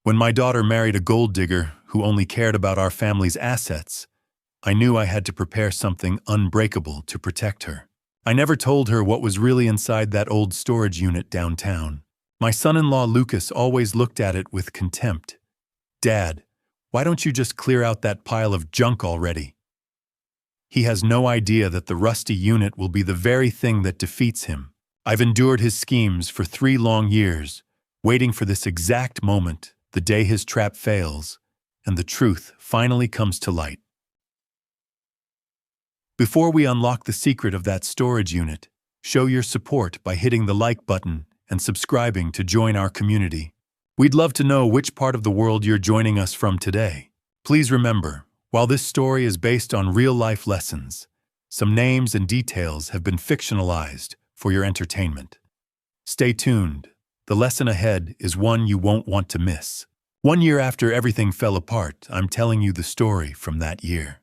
When my daughter married a gold digger who only cared about our family's assets, I knew I had to prepare something unbreakable to protect her. I never told her what was really inside that old storage unit downtown. My son-in-law Lucas always looked at it with contempt. "Dad, why don't you just clear out that pile of junk already?" He has no idea that the rusty unit will be the very thing that defeats him. I've endured his schemes for 3 long years, waiting for this exact moment, the day his trap fails, and the truth finally comes to light. Before we unlock the secret of that storage unit, show your support by hitting the like button and subscribing to join our community. We'd love to know which part of the world you're joining us from today. Please remember, while this story is based on real-life lessons, some names and details have been fictionalized for your entertainment. Stay tuned. The lesson ahead is one you won't want to miss. 1 year after everything fell apart, I'm telling you the story from that year.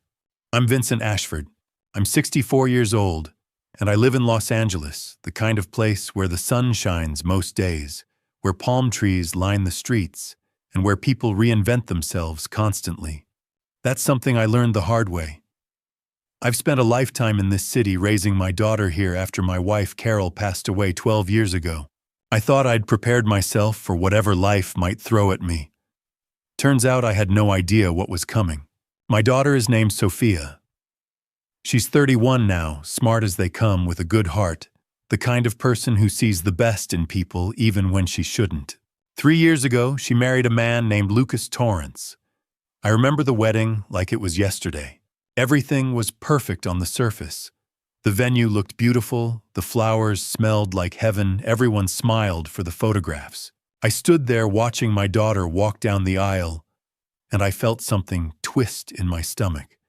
I'm Vincent Ashford. I'm 64 years old, and I live in Los Angeles, the kind of place where the sun shines most days, where palm trees line the streets, and where people reinvent themselves constantly. That's something I learned the hard way. I've spent a lifetime in this city raising my daughter here after my wife Carol passed away 12 years ago. I thought I'd prepared myself for whatever life might throw at me. Turns out I had no idea what was coming. My daughter is named Sophia. She's 31 now, smart as they come with a good heart, the kind of person who sees the best in people even when she shouldn't. 3 years ago, she married a man named Lucas Torrance. I remember the wedding like it was yesterday. Everything was perfect on the surface. The venue looked beautiful, the flowers smelled like heaven, everyone smiled for the photographs. I stood there watching my daughter walk down the aisle, and I felt something twist in my stomach.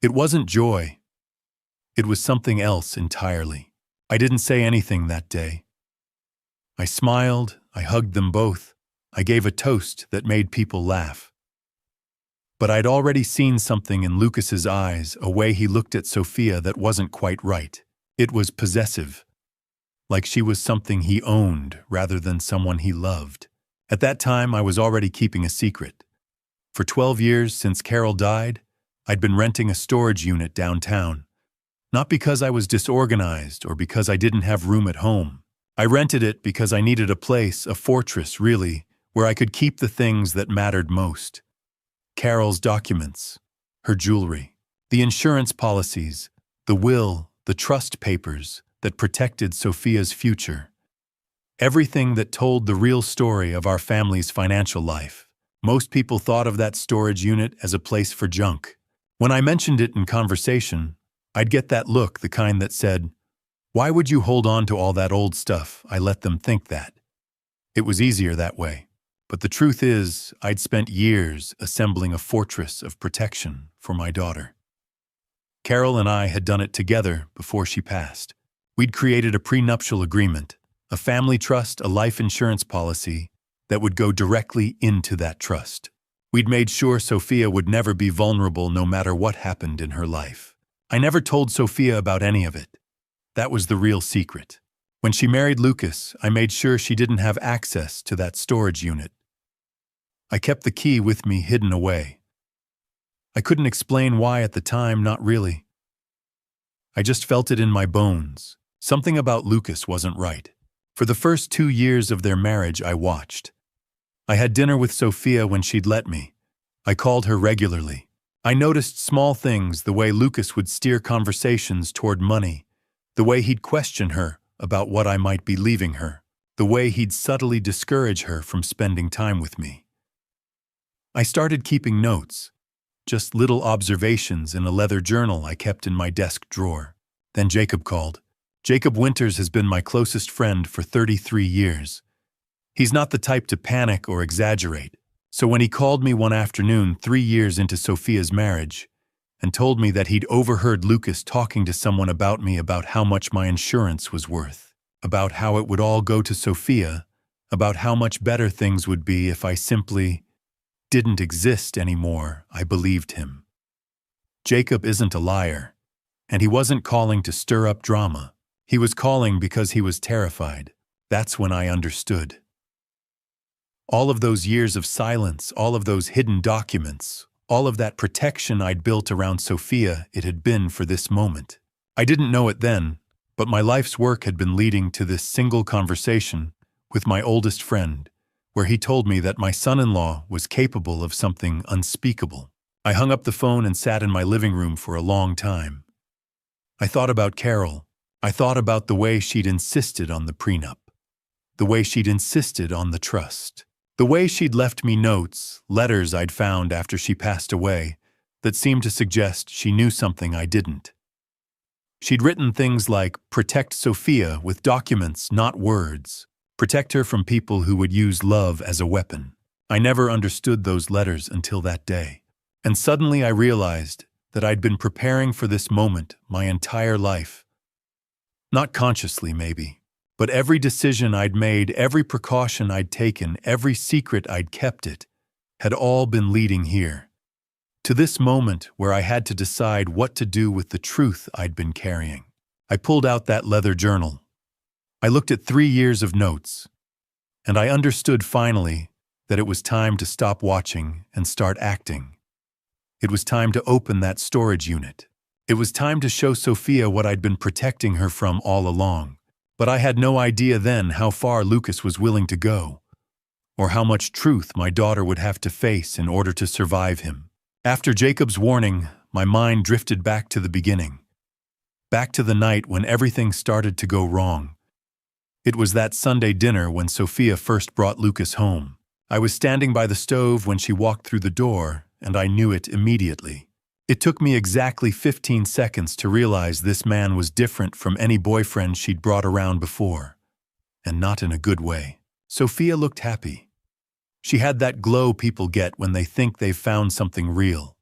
It wasn't joy. It was something else entirely. I didn't say anything that day. I smiled, I hugged them both, I gave a toast that made people laugh. But I'd already seen something in Lucas's eyes, a way he looked at Sophia that wasn't quite right. It was possessive, like she was something he owned rather than someone he loved. At that time, I was already keeping a secret. For 12 years since Carol died, I'd been renting a storage unit downtown. Not because I was disorganized or because I didn't have room at home. I rented it because I needed a place, a fortress really, where I could keep the things that mattered most. Carol's documents, her jewelry, the insurance policies, the will, the trust papers that protected Sophia's future. Everything that told the real story of our family's financial life. Most people thought of that storage unit as a place for junk. When I mentioned it in conversation, I'd get that look, the kind that said, "Why would you hold on to all that old stuff?" I let them think that. It was easier that way. But the truth is, I'd spent years assembling a fortress of protection for my daughter. Carol and I had done it together before she passed. We'd created a prenuptial agreement, a family trust, a life insurance policy that would go directly into that trust. We'd made sure Sophia would never be vulnerable no matter what happened in her life. I never told Sophia about any of it. That was the real secret. When she married Lucas, I made sure she didn't have access to that storage unit. I kept the key with me hidden away. I couldn't explain why at the time, not really. I just felt it in my bones. Something about Lucas wasn't right. For the first 2 years of their marriage, I watched. I had dinner with Sophia when she'd let me. I called her regularly. I noticed small things, the way Lucas would steer conversations toward money, the way he'd question her about what I might be leaving her, the way he'd subtly discourage her from spending time with me. I started keeping notes, just little observations in a leather journal I kept in my desk drawer. Then Jacob called. Jacob Winters has been my closest friend for 33 years. He's not the type to panic or exaggerate, so when he called me one afternoon 3 years into Sophia's marriage and told me that he'd overheard Lucas talking to someone about me, about how much my insurance was worth, about how it would all go to Sophia, about how much better things would be if I simply didn't exist anymore, I believed him. Jacob isn't a liar, and he wasn't calling to stir up drama. He was calling because he was terrified. That's when I understood. All of those years of silence, all of those hidden documents, all of that protection I'd built around Sophia, it had been for this moment. I didn't know it then, but my life's work had been leading to this single conversation with my oldest friend, where he told me that my son-in-law was capable of something unspeakable. I hung up the phone and sat in my living room for a long time. I thought about Carol. I thought about the way she'd insisted on the prenup, the way she'd insisted on the trust, the way she'd left me notes, letters I'd found after she passed away, that seemed to suggest she knew something I didn't. She'd written things like, "Protect Sophia with documents, not words. Protect her from people who would use love as a weapon." I never understood those letters until that day. And suddenly I realized that I'd been preparing for this moment my entire life. Not consciously, maybe, but every decision I'd made, every precaution I'd taken, every secret I'd kept it, had all been leading here. To this moment where I had to decide what to do with the truth I'd been carrying. I pulled out that leather journal. I looked at 3 years of notes, and I understood finally that it was time to stop watching and start acting. It was time to open that storage unit. It was time to show Sophia what I'd been protecting her from all along. But I had no idea then how far Lucas was willing to go, or how much truth my daughter would have to face in order to survive him. After Jacob's warning, my mind drifted back to the beginning, back to the night when everything started to go wrong. It was that Sunday dinner when Sophia first brought Lucas home. I was standing by the stove when she walked through the door, and I knew it immediately. It took me exactly 15 seconds to realize this man was different from any boyfriend she'd brought around before, and not in a good way. Sophia looked happy. She had that glow people get when they think they've found something real.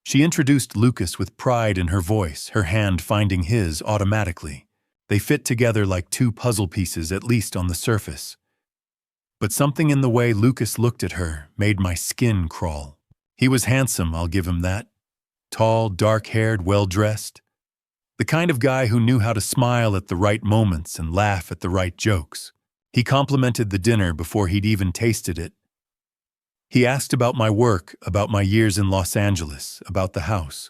She introduced Lucas with pride in her voice, her hand finding his automatically. They fit together like two puzzle pieces, at least on the surface. But something in the way Lucas looked at her made my skin crawl. He was handsome, I'll give him that. Tall, dark-haired, well-dressed. The kind of guy who knew how to smile at the right moments and laugh at the right jokes. He complimented the dinner before he'd even tasted it. He asked about my work, about my years in Los Angeles, about the house.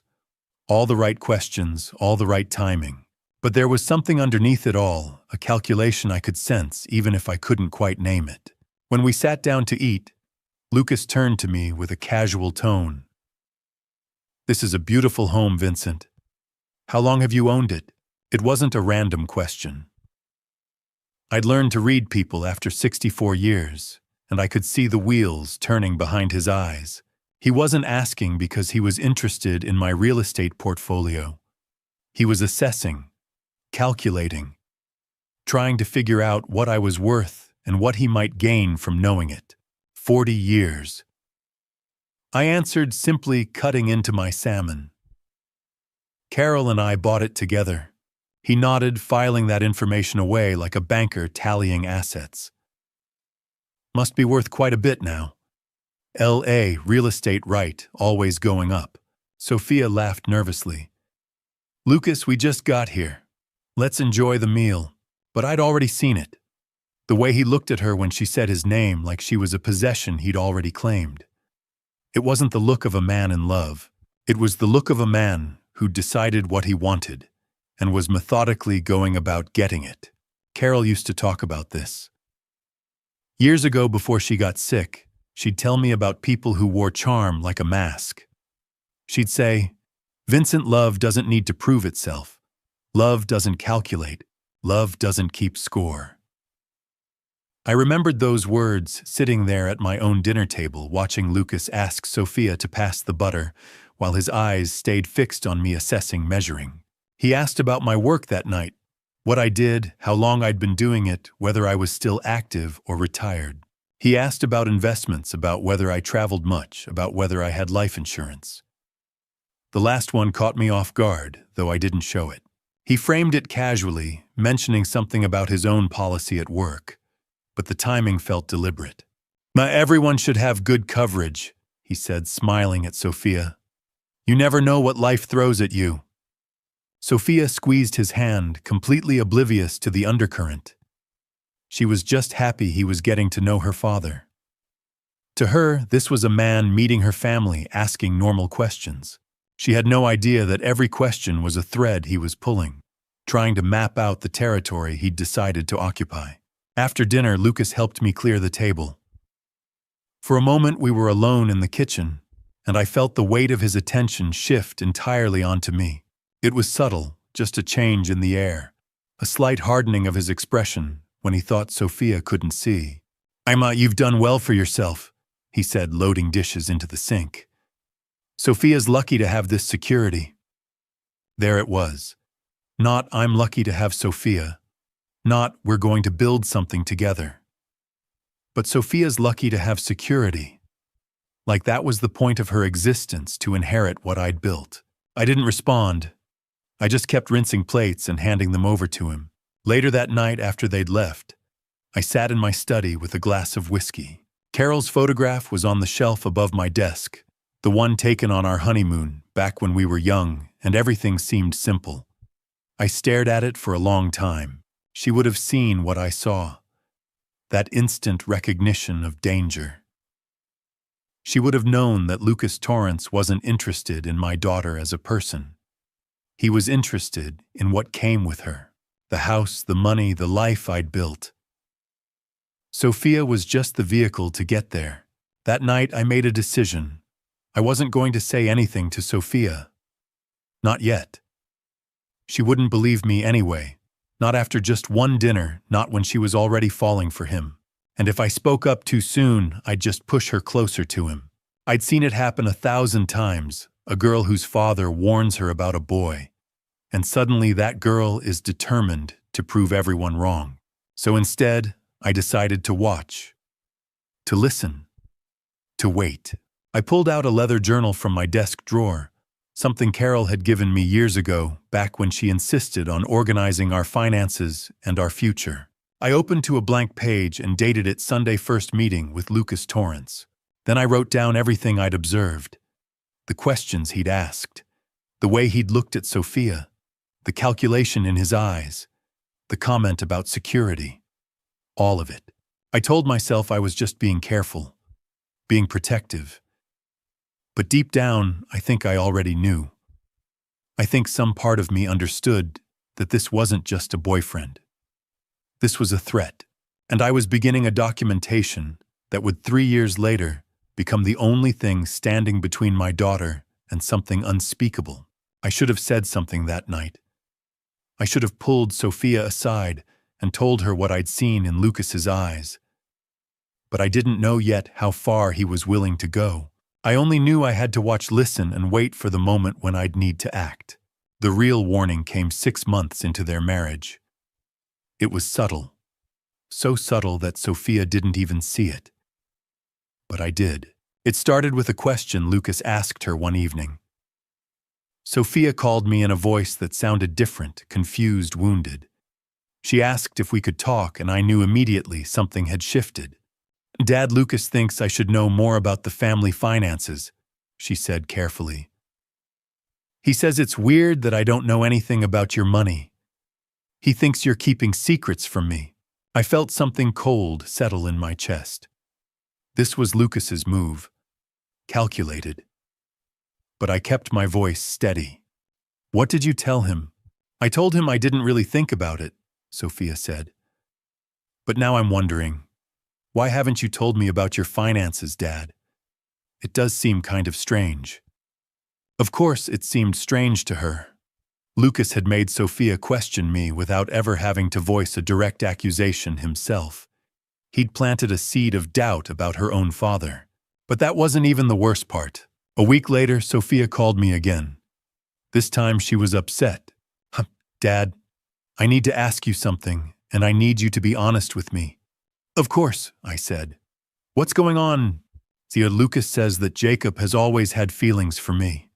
All the right questions, all the right timing. But there was something underneath it all, a calculation I could sense, even if I couldn't quite name it. When we sat down to eat, Lucas turned to me with a casual tone. "This is a beautiful home, Vincent. How long have you owned it?" It wasn't a random question. I'd learned to read people after 64 years, and I could see the wheels turning behind his eyes. He wasn't asking because he was interested in my real estate portfolio. He was assessing, calculating, trying to figure out what I was worth and what he might gain from knowing it. 40 years. I answered, simply cutting into my salmon. Carol and I bought it together. He nodded, filing that information away like a banker tallying assets. Must be worth quite a bit now. LA, real estate right, always going up. Sophia laughed nervously. "Lucas, we just got here. Let's enjoy the meal." But I'd already seen it. The way he looked at her when she said his name like she was a possession he'd already claimed. It wasn't the look of a man in love. It was the look of a man who'd decided what he wanted and was methodically going about getting it. Carol used to talk about this. Years ago, before she got sick, she'd tell me about people who wore charm like a mask. She'd say, "Vincent, love doesn't need to prove itself. Love doesn't calculate. Love doesn't keep score." I remembered those words sitting there at my own dinner table, watching Lucas ask Sophia to pass the butter, while his eyes stayed fixed on me, assessing, measuring. He asked about my work that night, what I did, how long I'd been doing it, whether I was still active or retired. He asked about investments, about whether I traveled much, about whether I had life insurance. The last one caught me off guard, though I didn't show it. He framed it casually, mentioning something about his own policy at work, but the timing felt deliberate. "Everyone should have good coverage," he said, smiling at Sophia. "You never know what life throws at you." Sophia squeezed his hand, completely oblivious to the undercurrent. She was just happy he was getting to know her father. To her, this was a man meeting her family, asking normal questions. She had no idea that every question was a thread he was pulling, trying to map out the territory he'd decided to occupy. After dinner, Lucas helped me clear the table. For a moment, we were alone in the kitchen, and I felt the weight of his attention shift entirely onto me. It was subtle, just a change in the air, a slight hardening of his expression when he thought Sophia couldn't see. You've done well for yourself," he said, loading dishes into the sink. "Sophia's lucky to have this security." There it was. Not "I'm lucky to have Sophia," not "we're going to build something together," but Sophia's lucky to have security. Like that was the point of her existence, to inherit what I'd built. I didn't respond. I just kept rinsing plates and handing them over to him. Later that night, after they'd left, I sat in my study with a glass of whiskey. Carol's photograph was on the shelf above my desk, the one taken on our honeymoon, back when we were young and everything seemed simple. I stared at it for a long time. She would have seen what I saw, that instant recognition of danger. She would have known that Lucas Torrance wasn't interested in my daughter as a person. He was interested in what came with her, the house, the money, the life I'd built. Sophia was just the vehicle to get there. That night I made a decision. I wasn't going to say anything to Sophia. Not yet. She wouldn't believe me anyway, not after just one dinner, not when she was already falling for him. And if I spoke up too soon, I'd just push her closer to him. I'd seen it happen 1,000 times, a girl whose father warns her about a boy, and suddenly that girl is determined to prove everyone wrong. So instead, I decided to watch, to listen, to wait. I pulled out a leather journal from my desk drawer, something Carol had given me years ago, back when she insisted on organizing our finances and our future. I opened to a blank page and dated it Sunday first meeting with Lucas Torrance. Then I wrote down everything I'd observed, the questions he'd asked, the way he'd looked at Sophia, the calculation in his eyes, the comment about security. All of it. I told myself I was just being careful, being protective. But deep down, I think I already knew. I think some part of me understood that this wasn't just a boyfriend. This was a threat, and I was beginning a documentation that would 3 years later become the only thing standing between my daughter and something unspeakable. I should have said something that night. I should have pulled Sophia aside and told her what I'd seen in Lucas's eyes. But I didn't know yet how far he was willing to go. I only knew I had to watch, listen, and wait for the moment when I'd need to act. The real warning came 6 months into their marriage. It was subtle, so subtle that Sophia didn't even see it. But I did. It started with a question Lucas asked her one evening. Sophia called me in a voice that sounded different, confused, wounded. She asked if we could talk, and I knew immediately something had shifted. "Dad, Lucas thinks I should know more about the family finances," she said carefully. "He says it's weird that I don't know anything about your money. He thinks you're keeping secrets from me." I felt something cold settle in my chest. This was Lucas's move, calculated. But I kept my voice steady. "What did you tell him?" "I told him I didn't really think about it," Sophia said. "But now I'm wondering, why haven't you told me about your finances, Dad? It does seem kind of strange." Of course, it seemed strange to her. Lucas had made Sophia question me without ever having to voice a direct accusation himself. He'd planted a seed of doubt about her own father. But that wasn't even the worst part. A week later, Sophia called me again. This time she was upset. "Dad, I need to ask you something, and I need you to be honest with me." "Of course," I said. "What's going on?" "Lucas says that Jacob has always had feelings for me.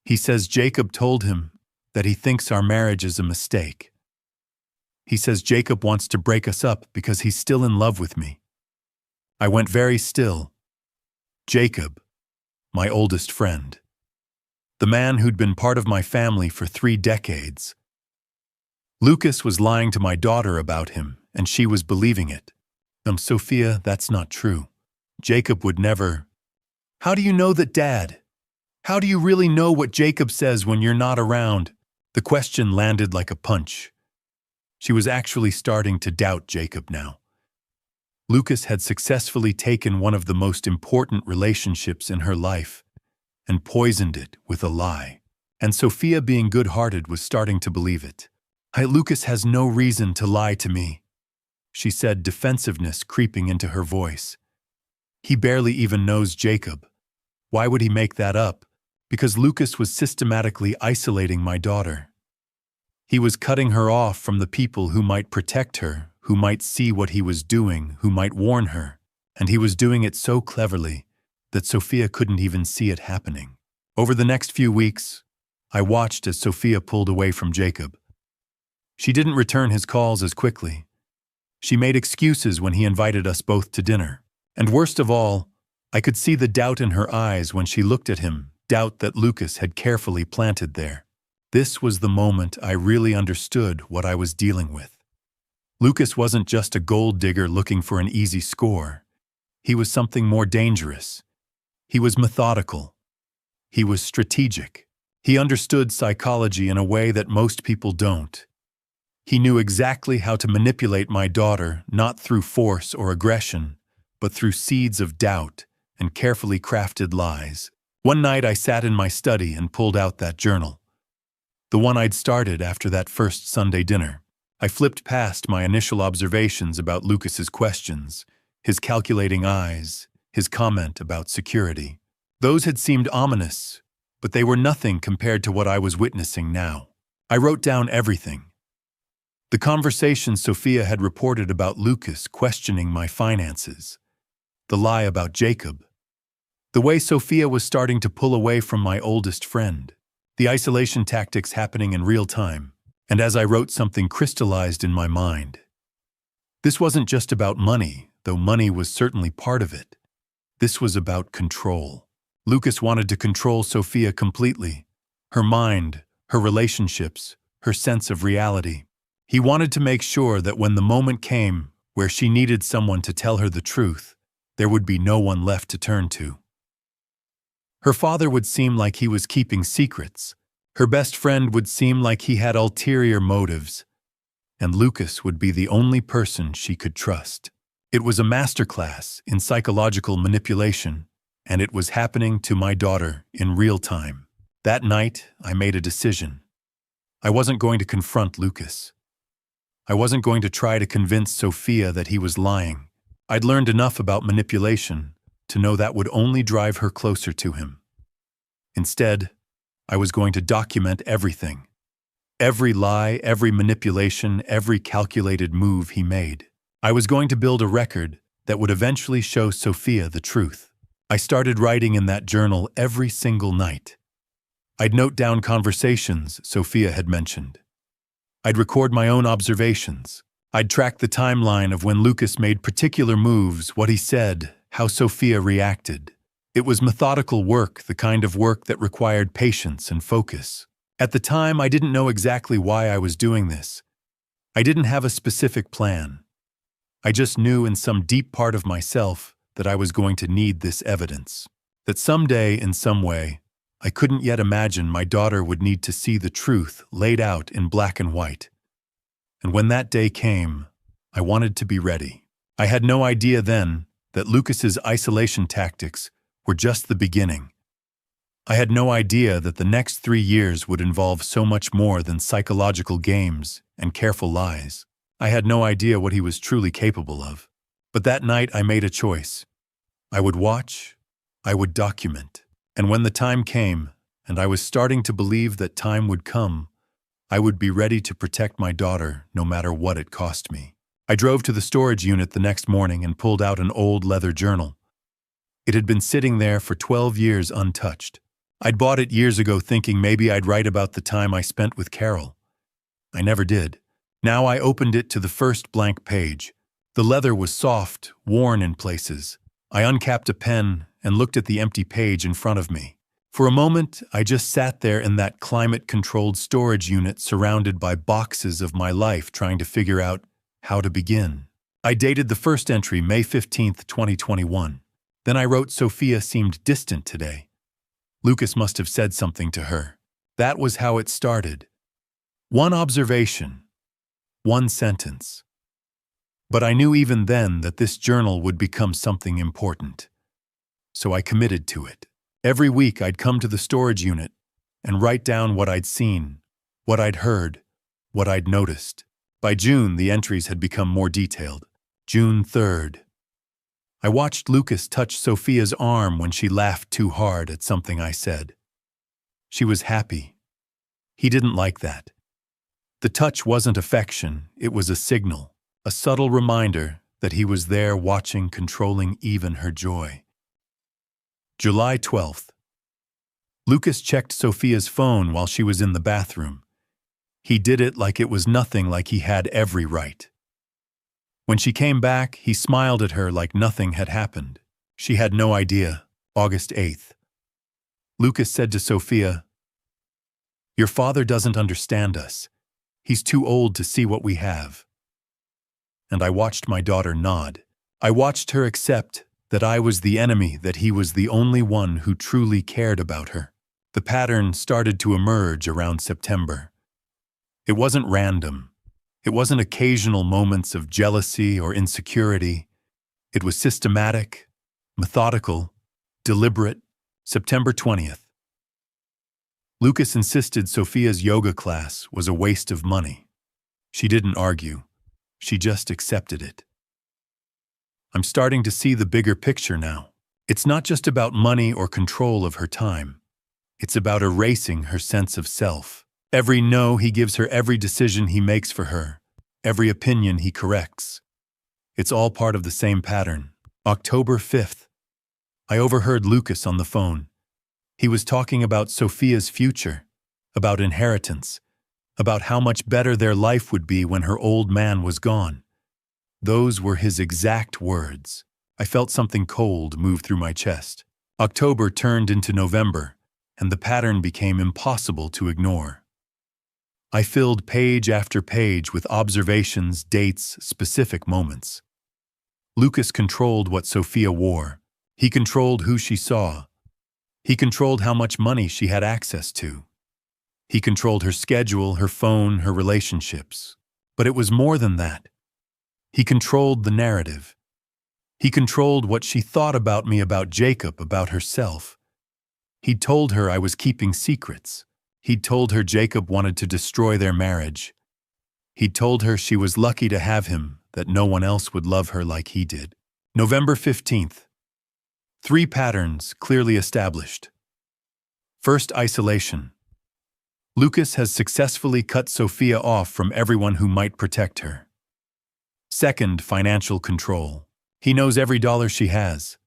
He says Jacob told him that he thinks our marriage is a mistake. He says Jacob wants to break us up because he's still in love with me." I went very still. Jacob, my oldest friend. The man who'd been part of my family for 3 decades. Lucas was lying to my daughter about him, and she was believing it. Sophia, that's not true." Jacob would never. How do you know that, Dad? How do you really know what Jacob says when you're not around? The question landed like a punch. She was actually starting to doubt Jacob now. Lucas had successfully taken one of the most important relationships in her life and poisoned it with a lie. And Sophia, being good-hearted, was starting to believe it. Lucas has no reason to lie to me," she said, defensiveness creeping into her voice. "He barely even knows Jacob. Why would he make that up? Because Lucas was systematically isolating my daughter. He was cutting her off from the people who might protect her, who might see what he was doing, who might warn her. And he was doing it so cleverly that Sophia couldn't even see it happening. Over the next few weeks, I watched as Sophia pulled away from Jacob. She didn't return his calls as quickly. She made excuses when he invited us both to dinner. And worst of all, I could see the doubt in her eyes when she looked at him, doubt that Lucas had carefully planted there. This was the moment I really understood what I was dealing with. Lucas wasn't just a gold digger looking for an easy score. He was something more dangerous. He was methodical. He was strategic. He understood psychology in a way that most people don't. He knew exactly how to manipulate my daughter, not through force or aggression, but through seeds of doubt and carefully crafted lies. One night I sat in my study and pulled out that journal. The one I'd started after that first Sunday dinner. I flipped past my initial observations about Lucas's questions, his calculating eyes, his comment about security. Those had seemed ominous, but they were nothing compared to what I was witnessing now. I wrote down everything. The conversation Sophia had reported about Lucas questioning my finances. The lie about Jacob. The way Sophia was starting to pull away from my oldest friend. The isolation tactics happening in real time. And as I wrote, something crystallized in my mind. This wasn't just about money, though money was certainly part of it. This was about control. Lucas wanted to control Sophia completely. Her mind, her relationships, her sense of reality. He wanted to make sure that when the moment came where she needed someone to tell her the truth, there would be no one left to turn to. Her father would seem like he was keeping secrets. Her best friend would seem like he had ulterior motives. And Lucas would be the only person she could trust. It was a masterclass in psychological manipulation, and it was happening to my daughter in real time. That night, I made a decision. I wasn't going to confront Lucas. I wasn't going to try to convince Sophia that he was lying. I'd learned enough about manipulation to know that would only drive her closer to him. Instead, I was going to document everything. Every lie, every manipulation, every calculated move he made. I was going to build a record that would eventually show Sophia the truth. I started writing in that journal every single night. I'd note down conversations Sophia had mentioned. I'd record my own observations. I'd track the timeline of when Lucas made particular moves, what he said, how Sophia reacted. It was methodical work, the kind of work that required patience and focus. At the time, I didn't know exactly why I was doing this. I didn't have a specific plan. I just knew in some deep part of myself that I was going to need this evidence. That someday, in some way, I couldn't yet imagine my daughter would need to see the truth laid out in black and white. And when that day came, I wanted to be ready. I had no idea then that Lucas's isolation tactics were just the beginning. I had no idea that the next 3 years would involve so much more than psychological games and careful lies. I had no idea what he was truly capable of. But that night I made a choice. I would watch, I would document. And when the time came, and I was starting to believe that time would come, I would be ready to protect my daughter no matter what it cost me. I drove to the storage unit the next morning and pulled out an old leather journal. It had been sitting there for 12 years untouched. I'd bought it years ago thinking maybe I'd write about the time I spent with Carol. I never did. Now I opened it to the first blank page. The leather was soft, worn in places. I uncapped a pen and looked at the empty page in front of me. For a moment, I just sat there in that climate-controlled storage unit surrounded by boxes of my life trying to figure out how to begin. I dated the first entry May 15, 2021. Then I wrote Sophia seemed distant today. Lucas must have said something to her. That was how it started. One observation, one sentence. But I knew even then that this journal would become something important. So I committed to it. Every week I'd come to the storage unit and write down what I'd seen, what I'd heard, what I'd noticed. By June, the entries had become more detailed. June 3rd. I watched Lucas touch Sophia's arm when she laughed too hard at something I said. She was happy. He didn't like that. The touch wasn't affection, it was a signal, a subtle reminder that he was there watching, controlling even her joy. July 12th. Lucas checked Sophia's phone while she was in the bathroom. He did it like it was nothing, like he had every right. When she came back, he smiled at her like nothing had happened. She had no idea. August 8th. Lucas said to Sophia, "Your father doesn't understand us. He's too old to see what we have." And I watched my daughter nod. I watched her accept that I was the enemy, that he was the only one who truly cared about her. The pattern started to emerge around September. It wasn't random. It wasn't occasional moments of jealousy or insecurity. It was systematic, methodical, deliberate. September 20th. Lucas insisted Sophia's yoga class was a waste of money. She didn't argue. She just accepted it. I'm starting to see the bigger picture now. It's not just about money or control of her time. It's about erasing her sense of self. Every no he gives her, every decision he makes for her, every opinion he corrects. It's all part of the same pattern. October 5th. I overheard Lucas on the phone. He was talking about Sophia's future, about inheritance, about how much better their life would be when her old man was gone. Those were his exact words. I felt something cold move through my chest. October turned into November, and the pattern became impossible to ignore. I filled page after page with observations, dates, specific moments. Lucas controlled what Sophia wore. He controlled who she saw. He controlled how much money she had access to. He controlled her schedule, her phone, her relationships. But it was more than that. He controlled the narrative. He controlled what she thought about me, about Jacob, about herself. He'd told her I was keeping secrets. He'd told her Jacob wanted to destroy their marriage. He'd told her she was lucky to have him, that no one else would love her like he did. November 15th. 3 patterns clearly established. First, isolation. Lucas has successfully cut Sophia off from everyone who might protect her. Second, financial control. He knows every dollar she has.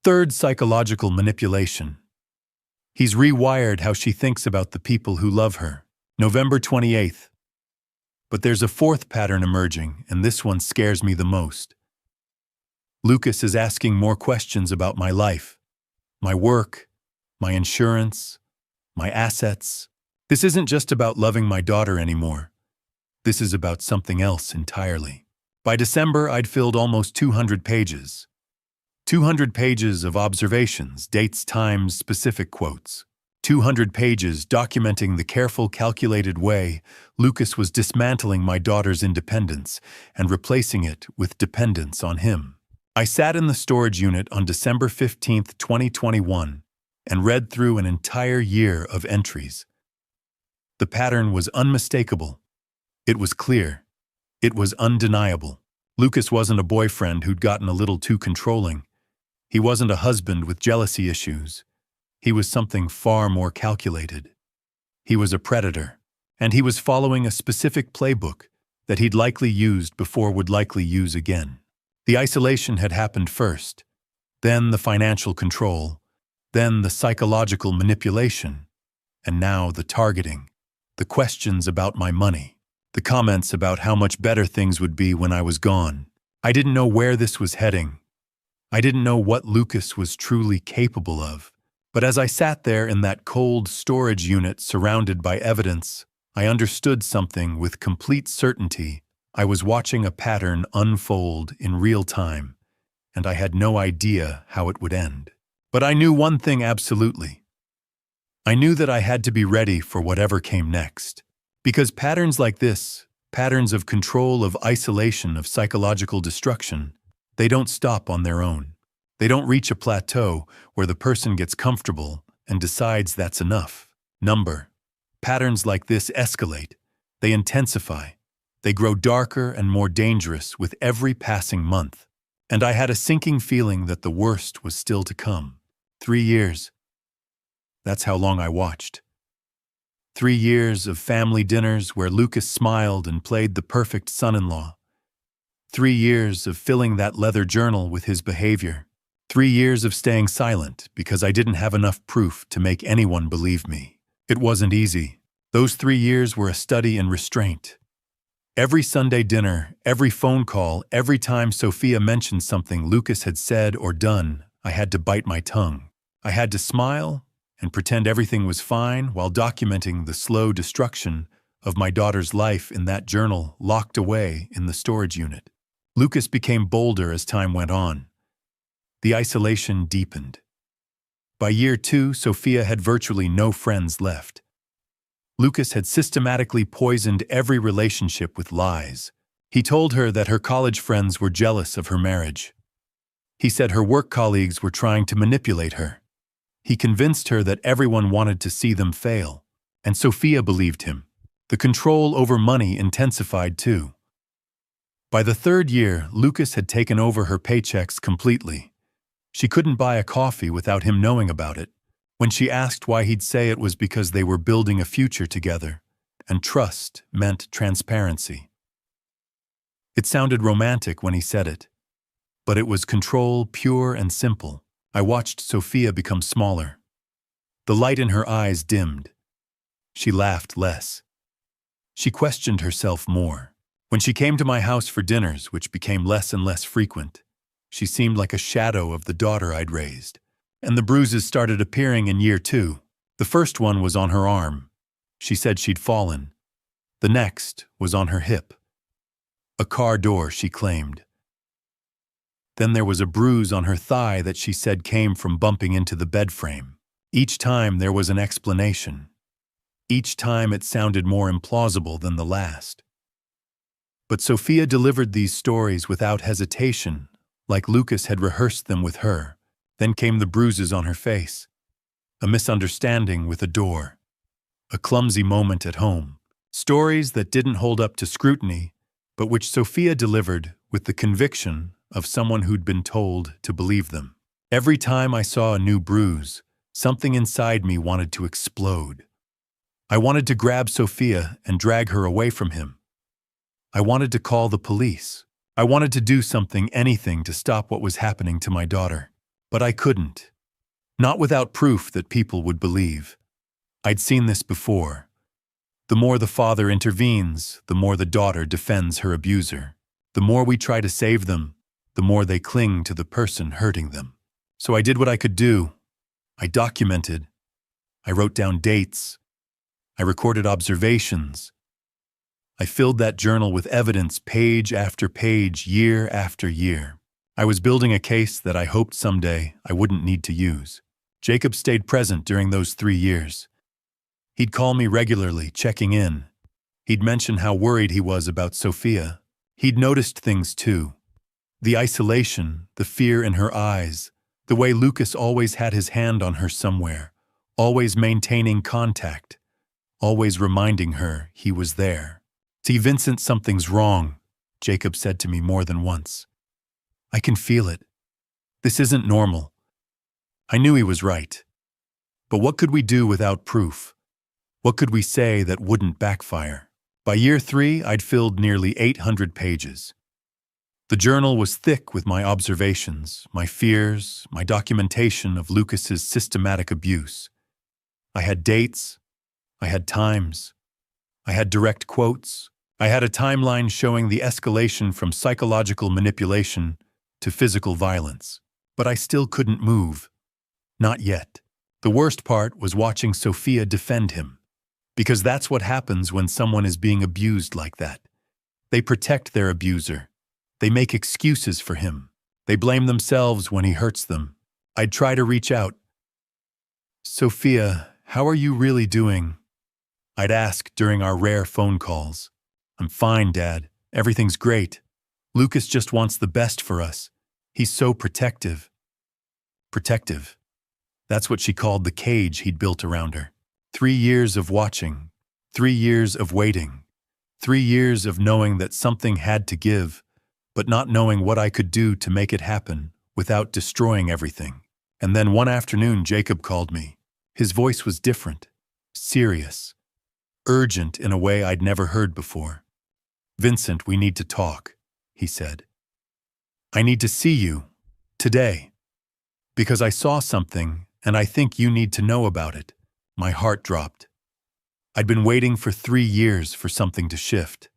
Third, psychological manipulation. He's rewired how she thinks about the people who love her. November 28th. But there's a 4th pattern emerging, and this one scares me the most. Lucas is asking more questions about my life, my work, my insurance, my assets. This isn't just about loving my daughter anymore. This is about something else entirely. By December, I'd filled almost 200 pages. 200 pages of observations, dates, times, specific quotes. 200 pages documenting the careful, calculated way Lucas was dismantling my daughter's independence and replacing it with dependence on him. I sat in the storage unit on December 15, 2021, and read through an entire year of entries. The pattern was unmistakable. It was clear. It was undeniable. Lucas wasn't a boyfriend who'd gotten a little too controlling. He wasn't a husband with jealousy issues. He was something far more calculated. He was a predator, and he was following a specific playbook that he'd likely used before, would likely use again. The isolation had happened first, then the financial control, then the psychological manipulation, and now the targeting, the questions about my money, the comments about how much better things would be when I was gone. I didn't know where this was heading. I didn't know what Lucas was truly capable of. But as I sat there in that cold storage unit surrounded by evidence, I understood something with complete certainty. I was watching a pattern unfold in real time, and I had no idea how it would end. But I knew one thing absolutely. I knew that I had to be ready for whatever came next. Because patterns like this, patterns of control, of isolation, of psychological destruction, they don't stop on their own. They don't reach a plateau where the person gets comfortable and decides that's enough. Patterns like this escalate. They intensify. They grow darker and more dangerous with every passing month. And I had a sinking feeling that the worst was still to come. 3 years. That's how long I watched. 3 years of family dinners where Lucas smiled and played the perfect son-in-law. 3 years of filling that leather journal with his behavior. 3 years of staying silent because I didn't have enough proof to make anyone believe me. It wasn't easy. Those 3 years were a study in restraint. Every Sunday dinner, every phone call, every time Sophia mentioned something Lucas had said or done, I had to bite my tongue. I had to smile and pretend everything was fine while documenting the slow destruction of my daughter's life in that journal locked away in the storage unit. Lucas became bolder as time went on. The isolation deepened. By year 2, Sophia had virtually no friends left. Lucas had systematically poisoned every relationship with lies. He told her that her college friends were jealous of her marriage. He said her work colleagues were trying to manipulate her. He convinced her that everyone wanted to see them fail, and Sophia believed him. The control over money intensified too. By the 3rd year, Lucas had taken over her paychecks completely. She couldn't buy a coffee without him knowing about it. When she asked why, he'd say it was because they were building a future together, and trust meant transparency. It sounded romantic when he said it, but it was control, pure and simple. I watched Sophia become smaller. The light in her eyes dimmed. She laughed less. She questioned herself more. When she came to my house for dinners, which became less and less frequent, she seemed like a shadow of the daughter I'd raised. And the bruises started appearing in year 2. The first one was on her arm. She said she'd fallen. The next was on her hip. A car door, she claimed. Then there was a bruise on her thigh that she said came from bumping into the bed frame. Each time there was an explanation. Each time it sounded more implausible than the last. But Sophia delivered these stories without hesitation, like Lucas had rehearsed them with her. Then came the bruises on her face. A misunderstanding with a door. A clumsy moment at home. Stories that didn't hold up to scrutiny, but which Sophia delivered with the conviction of someone who'd been told to believe them. Every time I saw a new bruise, something inside me wanted to explode. I wanted to grab Sophia and drag her away from him. I wanted to call the police. I wanted to do something, anything, to stop what was happening to my daughter. But I couldn't. Not without proof that people would believe. I'd seen this before. The more the father intervenes, the more the daughter defends her abuser. The more we try to save them, the more they cling to the person hurting them. So I did what I could do. I documented. I wrote down dates. I recorded observations. I filled that journal with evidence, page after page, year after year. I was building a case that I hoped someday I wouldn't need to use. Jacob stayed present during those 3 years. He'd call me regularly, checking in. He'd mention how worried he was about Sophia. He'd noticed things too. The isolation, the fear in her eyes, the way Lucas always had his hand on her somewhere, always maintaining contact, always reminding her he was there. "See, Vincent, something's wrong," Jacob said to me more than once. "I can feel it. This isn't normal." I knew he was right. But what could we do without proof? What could we say that wouldn't backfire? By year 3, I'd filled nearly 800 pages. The journal was thick with my observations, my fears, my documentation of Lucas's systematic abuse. I had dates. I had times. I had direct quotes. I had a timeline showing the escalation from psychological manipulation to physical violence. But I still couldn't move. Not yet. The worst part was watching Sophia defend him. Because that's what happens when someone is being abused like that. They protect their abuser. They make excuses for him. They blame themselves when he hurts them. I'd try to reach out. Sophia, how are you really doing? I'd ask during our rare phone calls. I'm fine, Dad. Everything's great. Lucas just wants the best for us. He's so protective. Protective. That's what she called the cage he'd built around her. 3 years of watching. 3 years of waiting. 3 years of knowing that something had to give, but not knowing what I could do to make it happen without destroying everything. And then one afternoon, Jacob called me. His voice was different, serious, urgent in a way I'd never heard before. Vincent, we need to talk, he said. I need to see you, today, because I saw something and I think you need to know about it. My heart dropped. I'd been waiting for 3 years for something to shift.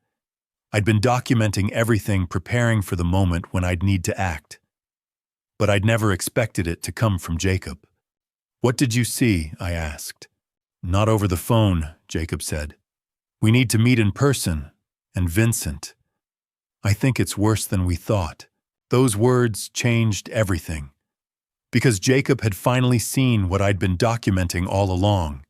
I'd been documenting everything, preparing for the moment when I'd need to act. But I'd never expected it to come from Jacob. What did you see? I asked. Not over the phone, Jacob said. We need to meet in person. And Vincent, I think it's worse than we thought. Those words changed everything. Because Jacob had finally seen what I'd been documenting all along.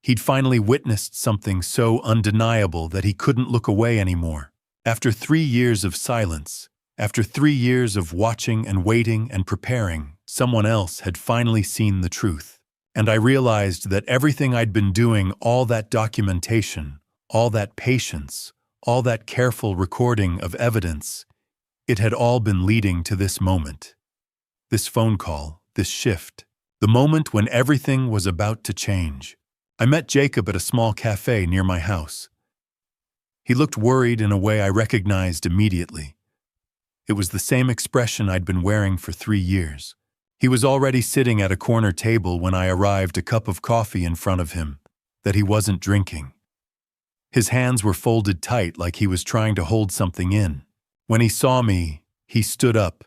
He'd finally witnessed something so undeniable that he couldn't look away anymore. After 3 years of silence, after 3 years of watching and waiting and preparing, someone else had finally seen the truth. And I realized that everything I'd been doing, all that documentation, all that patience, all that careful recording of evidence, it had all been leading to this moment. This phone call, this shift, the moment when everything was about to change. I met Jacob at a small cafe near my house. He looked worried in a way I recognized immediately. It was the same expression I'd been wearing for 3 years. He was already sitting at a corner table when I arrived, a cup of coffee in front of him that he wasn't drinking. His hands were folded tight like he was trying to hold something in. When he saw me, he stood up,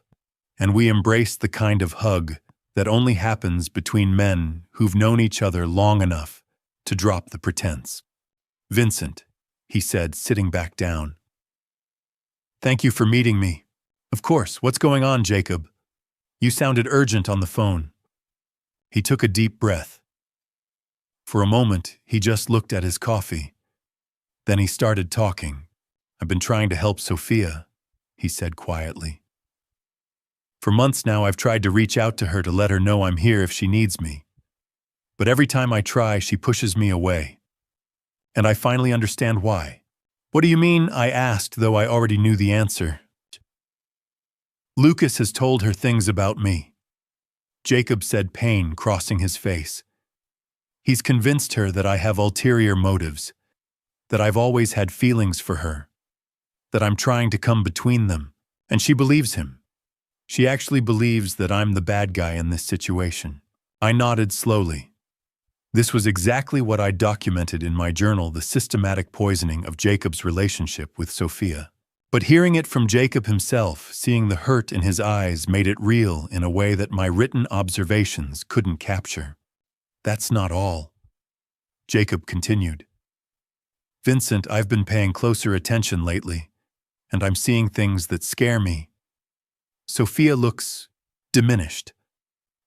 and we embraced the kind of hug that only happens between men who've known each other long enough to drop the pretense. Vincent, he said, sitting back down. Thank you for meeting me. Of course, what's going on, Jacob? You sounded urgent on the phone. He took a deep breath. For a moment, he just looked at his coffee. Then he started talking. I've been trying to help Sophia, he said quietly. For months now, I've tried to reach out to her to let her know I'm here if she needs me. But every time I try, she pushes me away. And I finally understand why. What do you mean? I asked, though I already knew the answer. Lucas has told her things about me. Jacob said, pain crossing his face. He's convinced her that I have ulterior motives, that I've always had feelings for her, that I'm trying to come between them, and she believes him. She actually believes that I'm the bad guy in this situation. I nodded slowly. This was exactly what I documented in my journal, the systematic poisoning of Jacob's relationship with Sophia. But hearing it from Jacob himself, seeing the hurt in his eyes, made it real in a way that my written observations couldn't capture. That's not all. Jacob continued. Vincent, I've been paying closer attention lately, and I'm seeing things that scare me. Sophia looks diminished,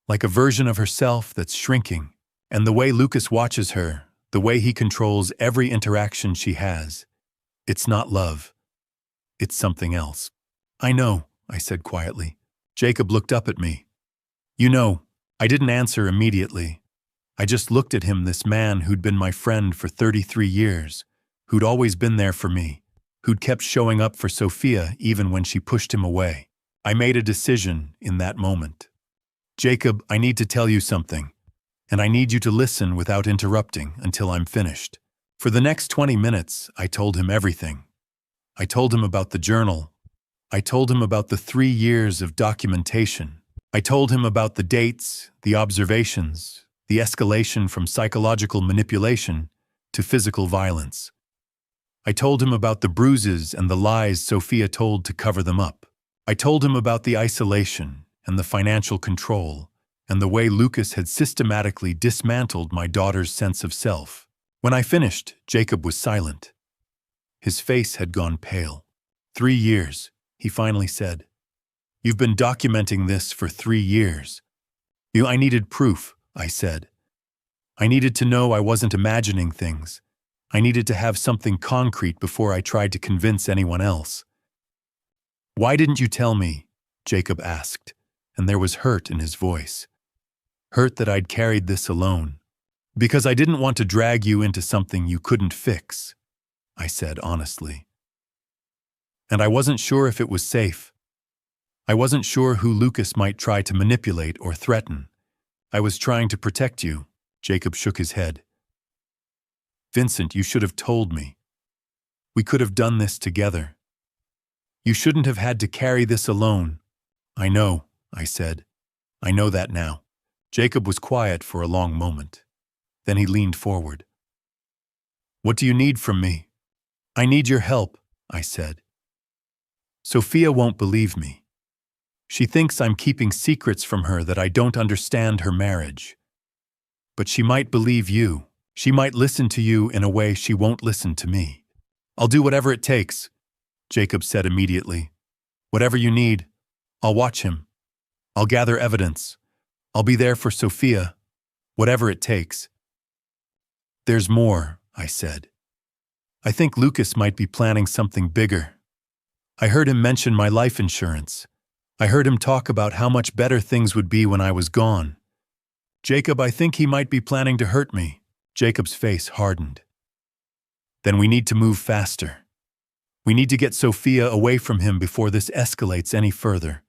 like a version of herself that's shrinking. And the way Lucas watches her, the way he controls every interaction she has, it's not love. It's something else. I know, I said quietly. Jacob looked up at me. You know, I didn't answer immediately. I just looked at him, this man who'd been my friend for 33 years, who'd always been there for me, who'd kept showing up for Sophia even when she pushed him away. I made a decision in that moment. Jacob, I need to tell you something. And I need you to listen without interrupting until I'm finished. For the next 20 minutes, I told him everything. I told him about the journal. I told him about the 3 years of documentation. I told him about the dates, the observations, the escalation from psychological manipulation to physical violence. I told him about the bruises and the lies Sophia told to cover them up. I told him about the isolation and the financial control, and the way Lucas had systematically dismantled my daughter's sense of self. When I finished, Jacob was silent. His face had gone pale. 3 years, he finally said. You've been documenting this for 3 years. I needed proof, I said. I needed to know I wasn't imagining things. I needed to have something concrete before I tried to convince anyone else. Why didn't you tell me? Jacob asked, and there was hurt in his voice. Hurt that I'd carried this alone. Because I didn't want to drag you into something you couldn't fix, I said honestly. And I wasn't sure if it was safe. I wasn't sure who Lucas might try to manipulate or threaten. I was trying to protect you. Jacob shook his head. Vincent, you should have told me. We could have done this together. You shouldn't have had to carry this alone. I know, I said. I know that now. Jacob was quiet for a long moment. Then he leaned forward. What do you need from me? I need your help, I said. Sophia won't believe me. She thinks I'm keeping secrets from her that I don't understand her marriage. But she might believe you. She might listen to you in a way she won't listen to me. I'll do whatever it takes, Jacob said immediately. Whatever you need, I'll watch him. I'll gather evidence. I'll be there for Sophia, whatever it takes. There's more, I said. I think Lucas might be planning something bigger. I heard him mention my life insurance. I heard him talk about how much better things would be when I was gone. Jacob, I think he might be planning to hurt me. Jacob's face hardened. Then we need to move faster. We need to get Sophia away from him before this escalates any further.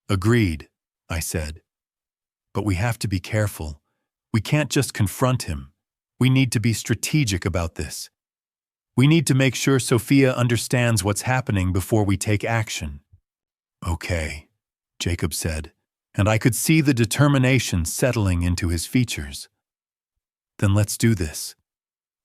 Agreed, I said. But we have to be careful. We can't just confront him. We need to be strategic about this. We need to make sure Sophia understands what's happening before we take action. Okay, Jacob said, and I could see the determination settling into his features. Then let's do this.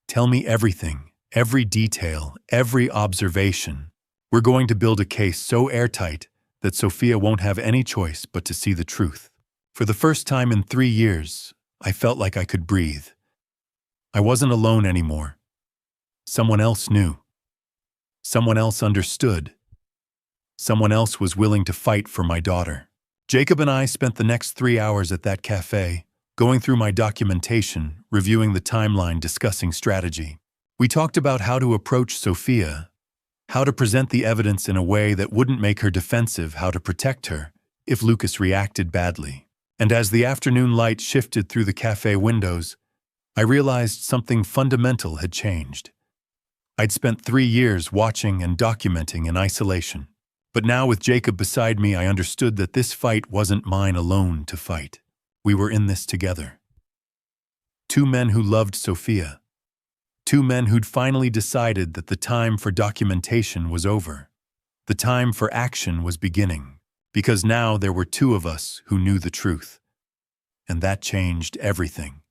Tell me everything, every detail, every observation. We're going to build a case so airtight that Sophia won't have any choice but to see the truth. For the first time in 3 years, I felt like I could breathe. I wasn't alone anymore. Someone else knew. Someone else understood. Someone else was willing to fight for my daughter. Jacob and I spent the next 3 hours at that cafe, going through my documentation, reviewing the timeline, discussing strategy. We talked about how to approach Sophia, how to present the evidence in a way that wouldn't make her defensive, how to protect her if Lucas reacted badly. And as the afternoon light shifted through the cafe windows, I realized something fundamental had changed. I'd spent 3 years watching and documenting in isolation. But now with Jacob beside me, I understood that this fight wasn't mine alone to fight. We were in this together. 2 men who loved Sophia. 2 men who'd finally decided that the time for documentation was over. The time for action was beginning, because now there were 2 of us who knew the truth. And that changed everything.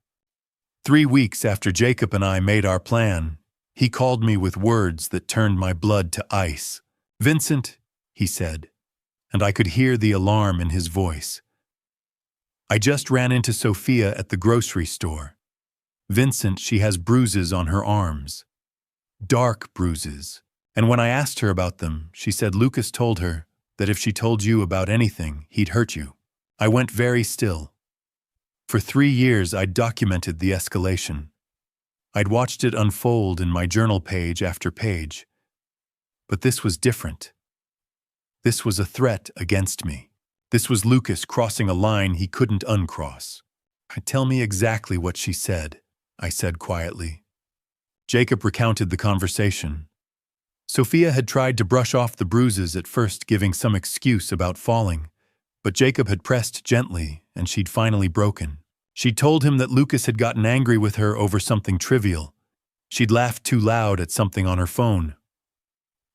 3 weeks after Jacob and I made our plan, he called me with words that turned my blood to ice. Vincent, he said, and I could hear the alarm in his voice. I just ran into Sophia at the grocery store. Vincent, she has bruises on her arms. Dark bruises. And when I asked her about them, she said Lucas told her that if she told you about anything, he'd hurt you. I went very still. For 3 years, I'd documented the escalation. I'd watched it unfold in my journal page after page. But this was different. This was a threat against me. This was Lucas crossing a line he couldn't uncross. Tell me exactly what she said, I said quietly. Jacob recounted the conversation. Sophia had tried to brush off the bruises at first, giving some excuse about falling, but Jacob had pressed gently, and she'd finally broken. She'd told him that Lucas had gotten angry with her over something trivial. She'd laughed too loud at something on her phone.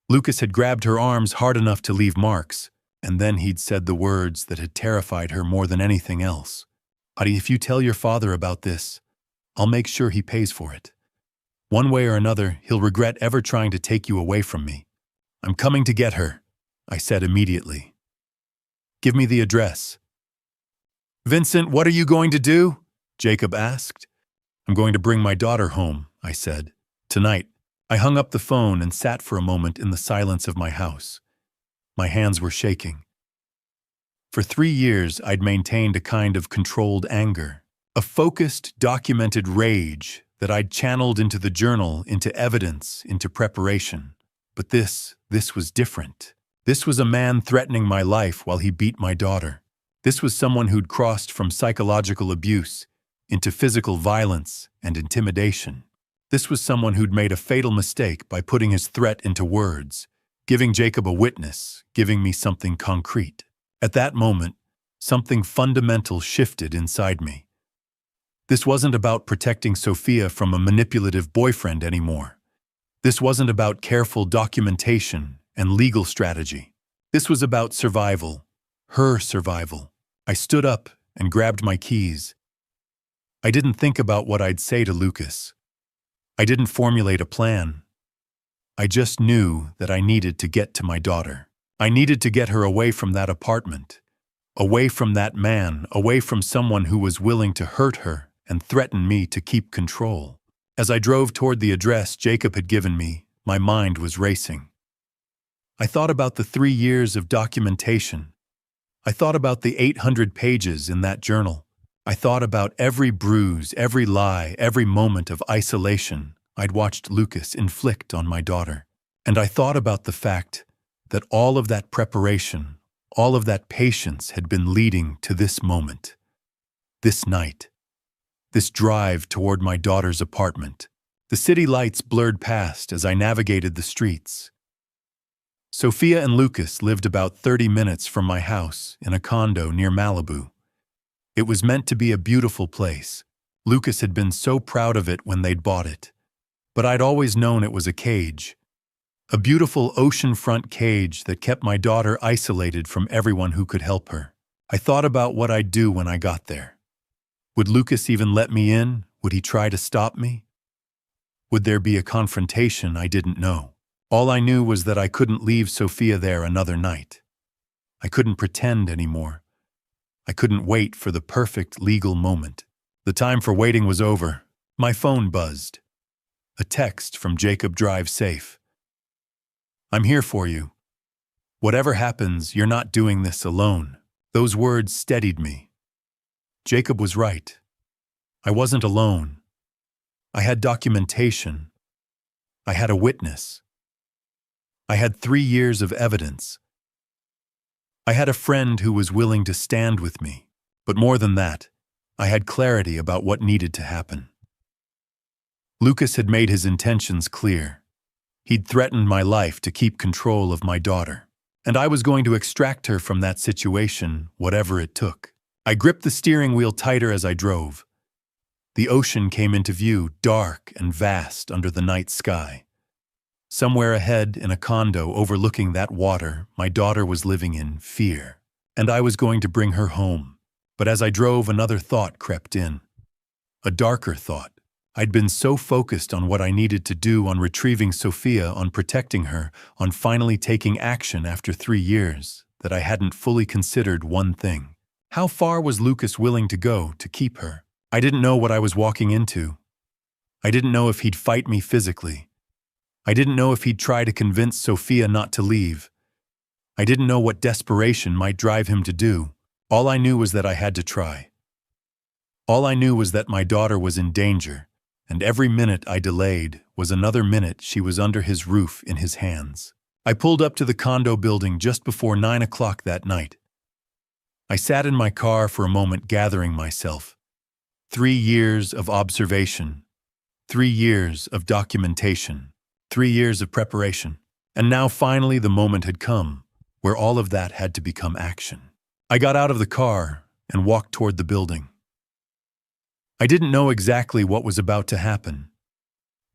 Lucas had grabbed her arms hard enough to leave marks, and then he'd said the words that had terrified her more than anything else. Adi, if you tell your father about this, I'll make sure he pays for it. One way or another, he'll regret ever trying to take you away from me. I'm coming to get her, I said immediately. Give me the address. Vincent, what are you going to do? Jacob asked. I'm going to bring my daughter home, I said. Tonight. I hung up the phone and sat for a moment in the silence of my house. My hands were shaking. For 3 years, I'd maintained a kind of controlled anger, a focused, documented rage that I'd channeled into the journal, into evidence, into preparation. But this was different. This was a man threatening my life while he beat my daughter. This was someone who'd crossed from psychological abuse into physical violence and intimidation. This was someone who'd made a fatal mistake by putting his threat into words, giving Jacob a witness, giving me something concrete. At that moment, something fundamental shifted inside me. This wasn't about protecting Sophia from a manipulative boyfriend anymore. This wasn't about careful documentation and legal strategy. This was about survival, her survival. I stood up and grabbed my keys. I didn't think about what I'd say to Lucas. I didn't formulate a plan. I just knew that I needed to get to my daughter. I needed to get her away from that apartment, away from that man, away from someone who was willing to hurt her and threaten me to keep control. As I drove toward the address Jacob had given me, my mind was racing. I thought about the 3 years of documentation. I thought about the 800 pages in that journal. I thought about every bruise, every lie, every moment of isolation I'd watched Lucas inflict on my daughter. And I thought about the fact that all of that preparation, all of that patience had been leading to this moment, this night, this drive toward my daughter's apartment. The city lights blurred past as I navigated the streets. Sophia and Lucas lived about 30 minutes from my house in a condo near Malibu. It was meant to be a beautiful place. Lucas had been so proud of it when they'd bought it. But I'd always known it was a cage. A beautiful oceanfront cage that kept my daughter isolated from everyone who could help her. I thought about what I'd do when I got there. Would Lucas even let me in? Would he try to stop me? Would there be a confrontation I didn't know? All I knew was that I couldn't leave Sophia there another night. I couldn't pretend anymore. I couldn't wait for the perfect legal moment. The time for waiting was over. My phone buzzed. A text from Jacob Drive Safe. "I'm here for you. Whatever happens, you're not doing this alone." Those words steadied me. Jacob was right. I wasn't alone. I had documentation. I had a witness. I had 3 years of evidence. I had a friend who was willing to stand with me. But more than that, I had clarity about what needed to happen. Lucas had made his intentions clear. He'd threatened my life to keep control of my daughter. And I was going to extract her from that situation, whatever it took. I gripped the steering wheel tighter as I drove. The ocean came into view, dark and vast under the night sky. Somewhere ahead, in a condo overlooking that water, my daughter was living in fear. And I was going to bring her home. But as I drove, another thought crept in. A darker thought. I'd been so focused on what I needed to do, on retrieving Sophia, on protecting her, on finally taking action after 3 years, that I hadn't fully considered one thing. How far was Lucas willing to go to keep her? I didn't know what I was walking into. I didn't know if he'd fight me physically. I didn't know if he'd try to convince Sophia not to leave. I didn't know what desperation might drive him to do. All I knew was that I had to try. All I knew was that my daughter was in danger, and every minute I delayed was another minute she was under his roof in his hands. I pulled up to the condo building just before 9 o'clock that night. I sat in my car for a moment, gathering myself. 3 years of observation, 3 years of documentation, 3 years of preparation. And now finally the moment had come where all of that had to become action. I got out of the car and walked toward the building. I didn't know exactly what was about to happen,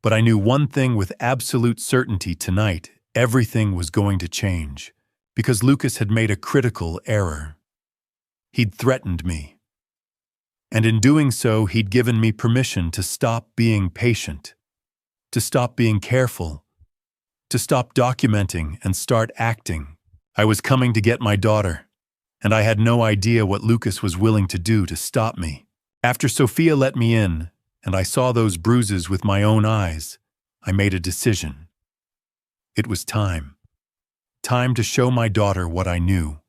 but I knew one thing with absolute certainty: tonight, everything was going to change, because Lucas had made a critical error. He'd threatened me. And in doing so, he'd given me permission to stop being patient, to stop being careful, to stop documenting and start acting. I was coming to get my daughter, and I had no idea what Lucas was willing to do to stop me. After Sophia let me in, and I saw those bruises with my own eyes, I made a decision. It was time. Time to show my daughter what I knew.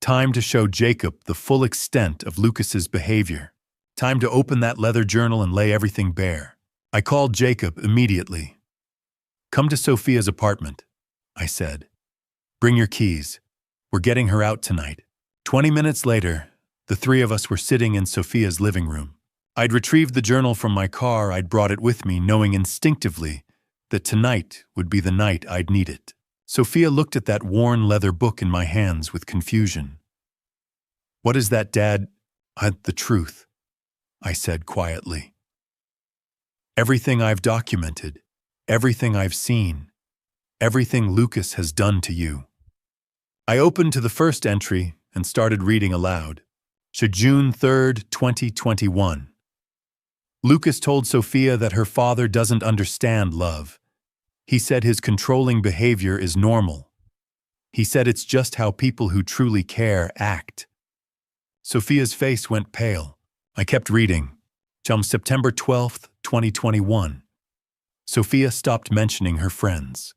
Time to show Jacob the full extent of Lucas's behavior. Time to open that leather journal and lay everything bare. I called Jacob immediately. "Come to Sophia's apartment," I said. "Bring your keys. We're getting her out tonight." 20 minutes later, the three of us were sitting in Sophia's living room. I'd retrieved the journal from my car. I'd brought it with me, knowing instinctively that tonight would be the night I'd need it. Sophia looked at that worn leather book in my hands with confusion. "What is that, Dad?" "The truth," I said quietly. "Everything I've documented, everything I've seen, everything Lucas has done to you." I opened to the first entry and started reading aloud. June 3rd, 2021. Lucas told Sophia that her father doesn't understand love. He said his controlling behavior is normal. He said it's just how people who truly care act. Sophia's face went pale. I kept reading. September 12th, 2021. Sophia stopped mentioning her friends.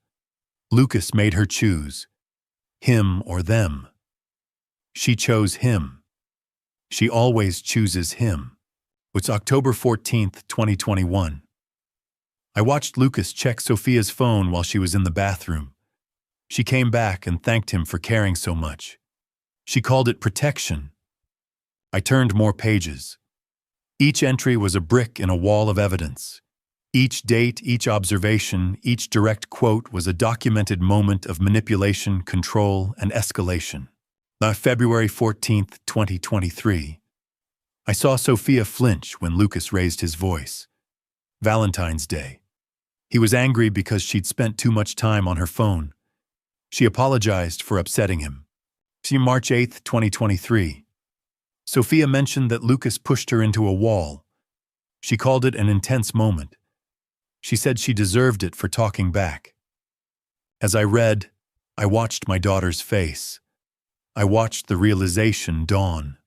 Lucas made her choose. Him or them. She chose him. She always chooses him. It's October 14th, 2021. I watched Lucas check Sophia's phone while she was in the bathroom. She came back and thanked him for caring so much. She called it protection. I turned more pages. Each entry was a brick in a wall of evidence. Each date, each observation, each direct quote was a documented moment of manipulation, control, and escalation. February 14th, 2023. I saw Sophia flinch when Lucas raised his voice. Valentine's Day. He was angry because she'd spent too much time on her phone. She apologized for upsetting him. March 8th, 2023. Sophia mentioned that Lucas pushed her into a wall. She called it an intense moment. She said she deserved it for talking back. As I read, I watched my daughter's face. I watched the realization dawn.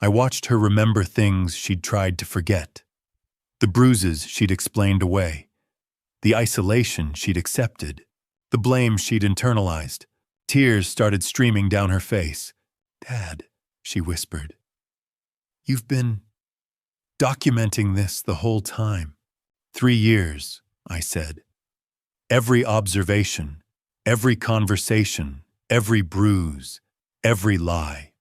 I watched her remember things she'd tried to forget. The bruises she'd explained away. The isolation she'd accepted. The blame she'd internalized. Tears started streaming down her face. "Dad," she whispered, "you've been documenting this the whole time." 3 years, I said. Every observation, every conversation, every bruise, every lie.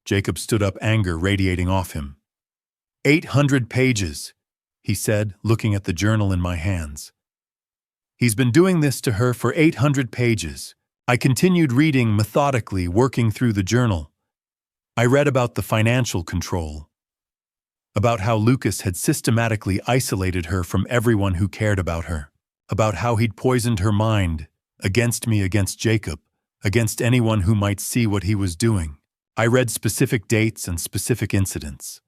Jacob stood up, anger radiating off him. 800 pages, he said, looking at the journal in my hands. He's been doing this to her for 800 pages. I continued reading methodically, working through the journal. I read about the financial control, about how Lucas had systematically isolated her from everyone who cared about her, about how he'd poisoned her mind, against me, against Jacob, against anyone who might see what he was doing. I read specific dates and specific incidents.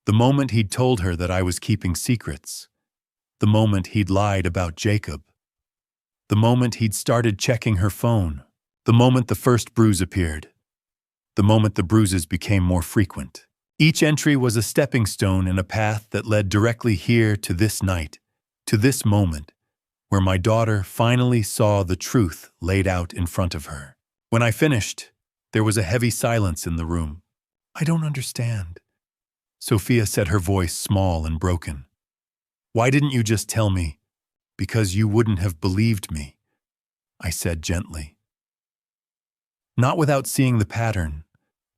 The moment he'd told her that I was keeping secrets. The moment he'd lied about Jacob. The moment he'd started checking her phone. The moment the first bruise appeared. The moment the bruises became more frequent. Each entry was a stepping stone in a path that led directly here to this night, to this moment, where my daughter finally saw the truth laid out in front of her. When I finished, there was a heavy silence in the room. "I don't understand," Sophia said, her voice small and broken. "Why didn't you just tell me?" "Because you wouldn't have believed me," I said gently. Not without seeing the pattern,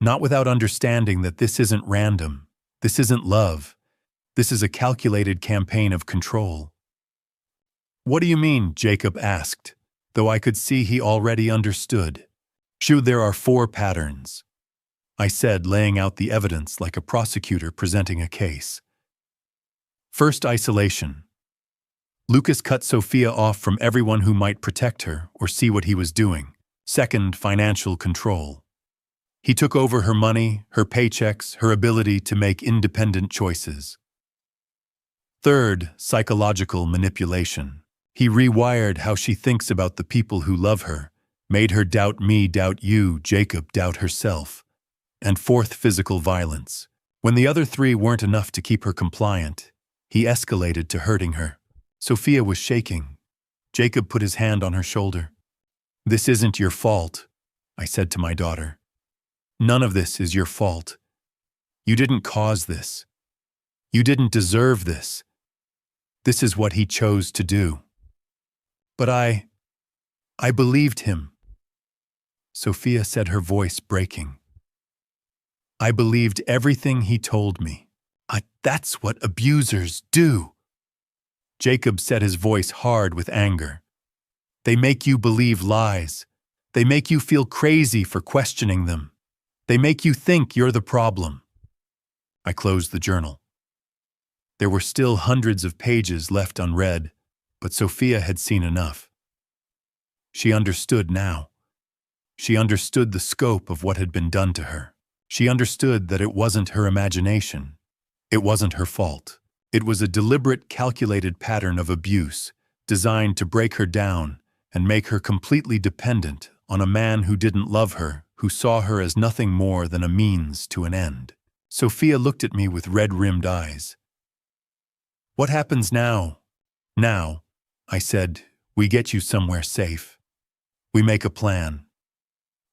not without understanding that this isn't random, this isn't love, this is a calculated campaign of control. "What do you mean?" Jacob asked, though I could see he already understood. "Sure, there are 4 patterns," I said, laying out the evidence like a prosecutor presenting a case. First, isolation. Lucas cut Sophia off from everyone who might protect her or see what he was doing. Second, financial control. He took over her money, her paychecks, her ability to make independent choices. Third, psychological manipulation. He rewired how she thinks about the people who love her, made her doubt me, doubt you, Jacob, doubt herself. And fourth, physical violence. When the other 3 weren't enough to keep her compliant, he escalated to hurting her. Sophia was shaking. Jacob put his hand on her shoulder. "This isn't your fault," I said to my daughter. None of this is your fault. You didn't cause this. You didn't deserve this. This is what he chose to do. But I believed him. Sophia said, her voice breaking. I believed everything he told me. That's what abusers do. Jacob said, his voice hard with anger. They make you believe lies. They make you feel crazy for questioning them. They make you think you're the problem. I closed the journal. There were still hundreds of pages left unread, but Sophia had seen enough. She understood now. She understood the scope of what had been done to her. She understood that it wasn't her imagination. It wasn't her fault. It was a deliberate, calculated pattern of abuse designed to break her down and make her completely dependent on a man who didn't love her, who saw her as nothing more than a means to an end. Sophia looked at me with red-rimmed eyes. What happens now? Now, I said, we get you somewhere safe. We make a plan.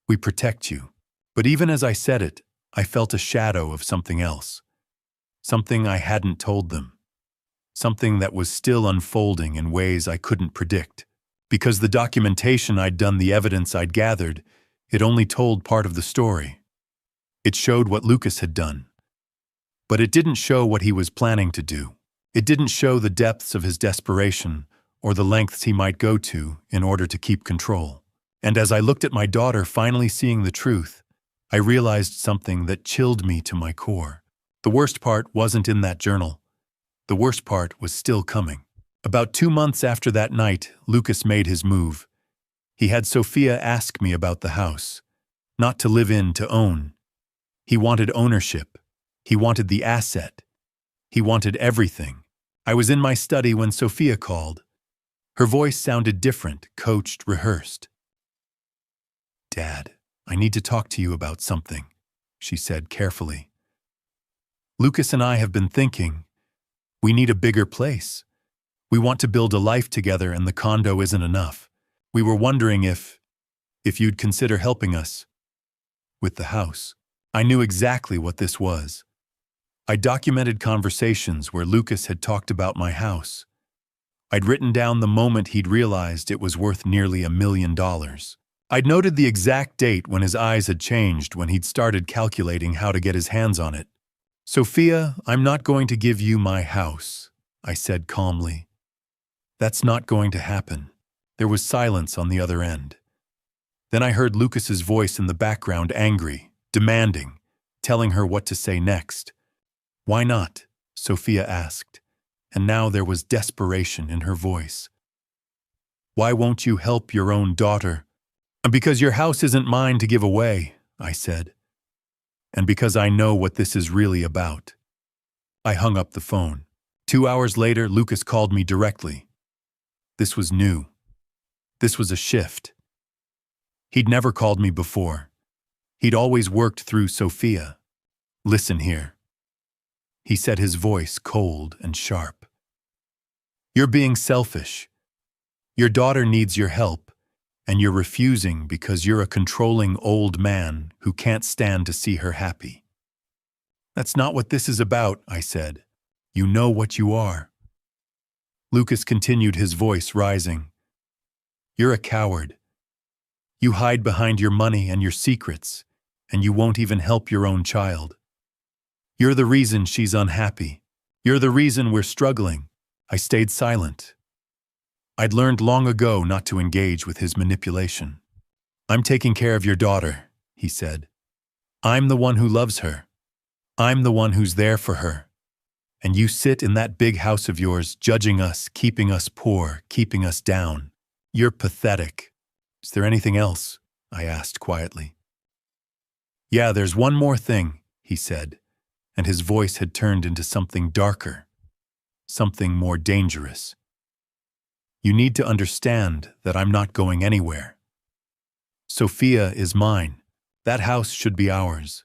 We protect you. But even as I said it, I felt a shadow of something else. Something I hadn't told them. Something that was still unfolding in ways I couldn't predict. Because the documentation I'd done, the evidence I'd gathered, it only told part of the story. It showed what Lucas had done. But it didn't show what he was planning to do. It didn't show the depths of his desperation or the lengths he might go to in order to keep control. And as I looked at my daughter finally seeing the truth, I realized something that chilled me to my core. The worst part wasn't in that journal. The worst part was still coming. About 2 months after that night, Lucas made his move. He had Sophia ask me about the house. Not to live in, to own. He wanted ownership. He wanted the asset. He wanted everything. I was in my study when Sophia called. Her voice sounded different, coached, rehearsed. Dad, I need to talk to you about something, she said carefully. Lucas and I have been thinking. We need a bigger place. We want to build a life together and the condo isn't enough. We were wondering if you'd consider helping us with the house. I knew exactly what this was. I documented conversations where Lucas had talked about my house. I'd written down the moment he'd realized it was worth nearly $1 million. I'd noted the exact date when his eyes had changed when he'd started calculating how to get his hands on it. Sophia, I'm not going to give you my house, I said calmly. That's not going to happen. There was silence on the other end. Then I heard Lucas's voice in the background, angry, demanding, telling her what to say next. Why not? Sophia asked, and now there was desperation in her voice. Why won't you help your own daughter? Because your house isn't mine to give away, I said. And because I know what this is really about. I hung up the phone. 2 hours later, Lucas called me directly. This was new. This was a shift. He'd never called me before. He'd always worked through Sophia. Listen here. He said, his voice cold and sharp. You're being selfish. Your daughter needs your help, and you're refusing because you're a controlling old man who can't stand to see her happy. That's not what this is about, I said. You know what you are. Lucas continued, his voice rising. You're a coward. You hide behind your money and your secrets, and you won't even help your own child. You're the reason she's unhappy. You're the reason we're struggling. I stayed silent. I'd learned long ago not to engage with his manipulation. I'm taking care of your daughter, he said. I'm the one who loves her. I'm the one who's there for her. And you sit in that big house of yours, judging us, keeping us poor, keeping us down. You're pathetic. Is there anything else? I asked quietly. Yeah, there's one more thing, he said, and his voice had turned into something darker, something more dangerous. You need to understand that I'm not going anywhere. Sophia is mine. That house should be ours.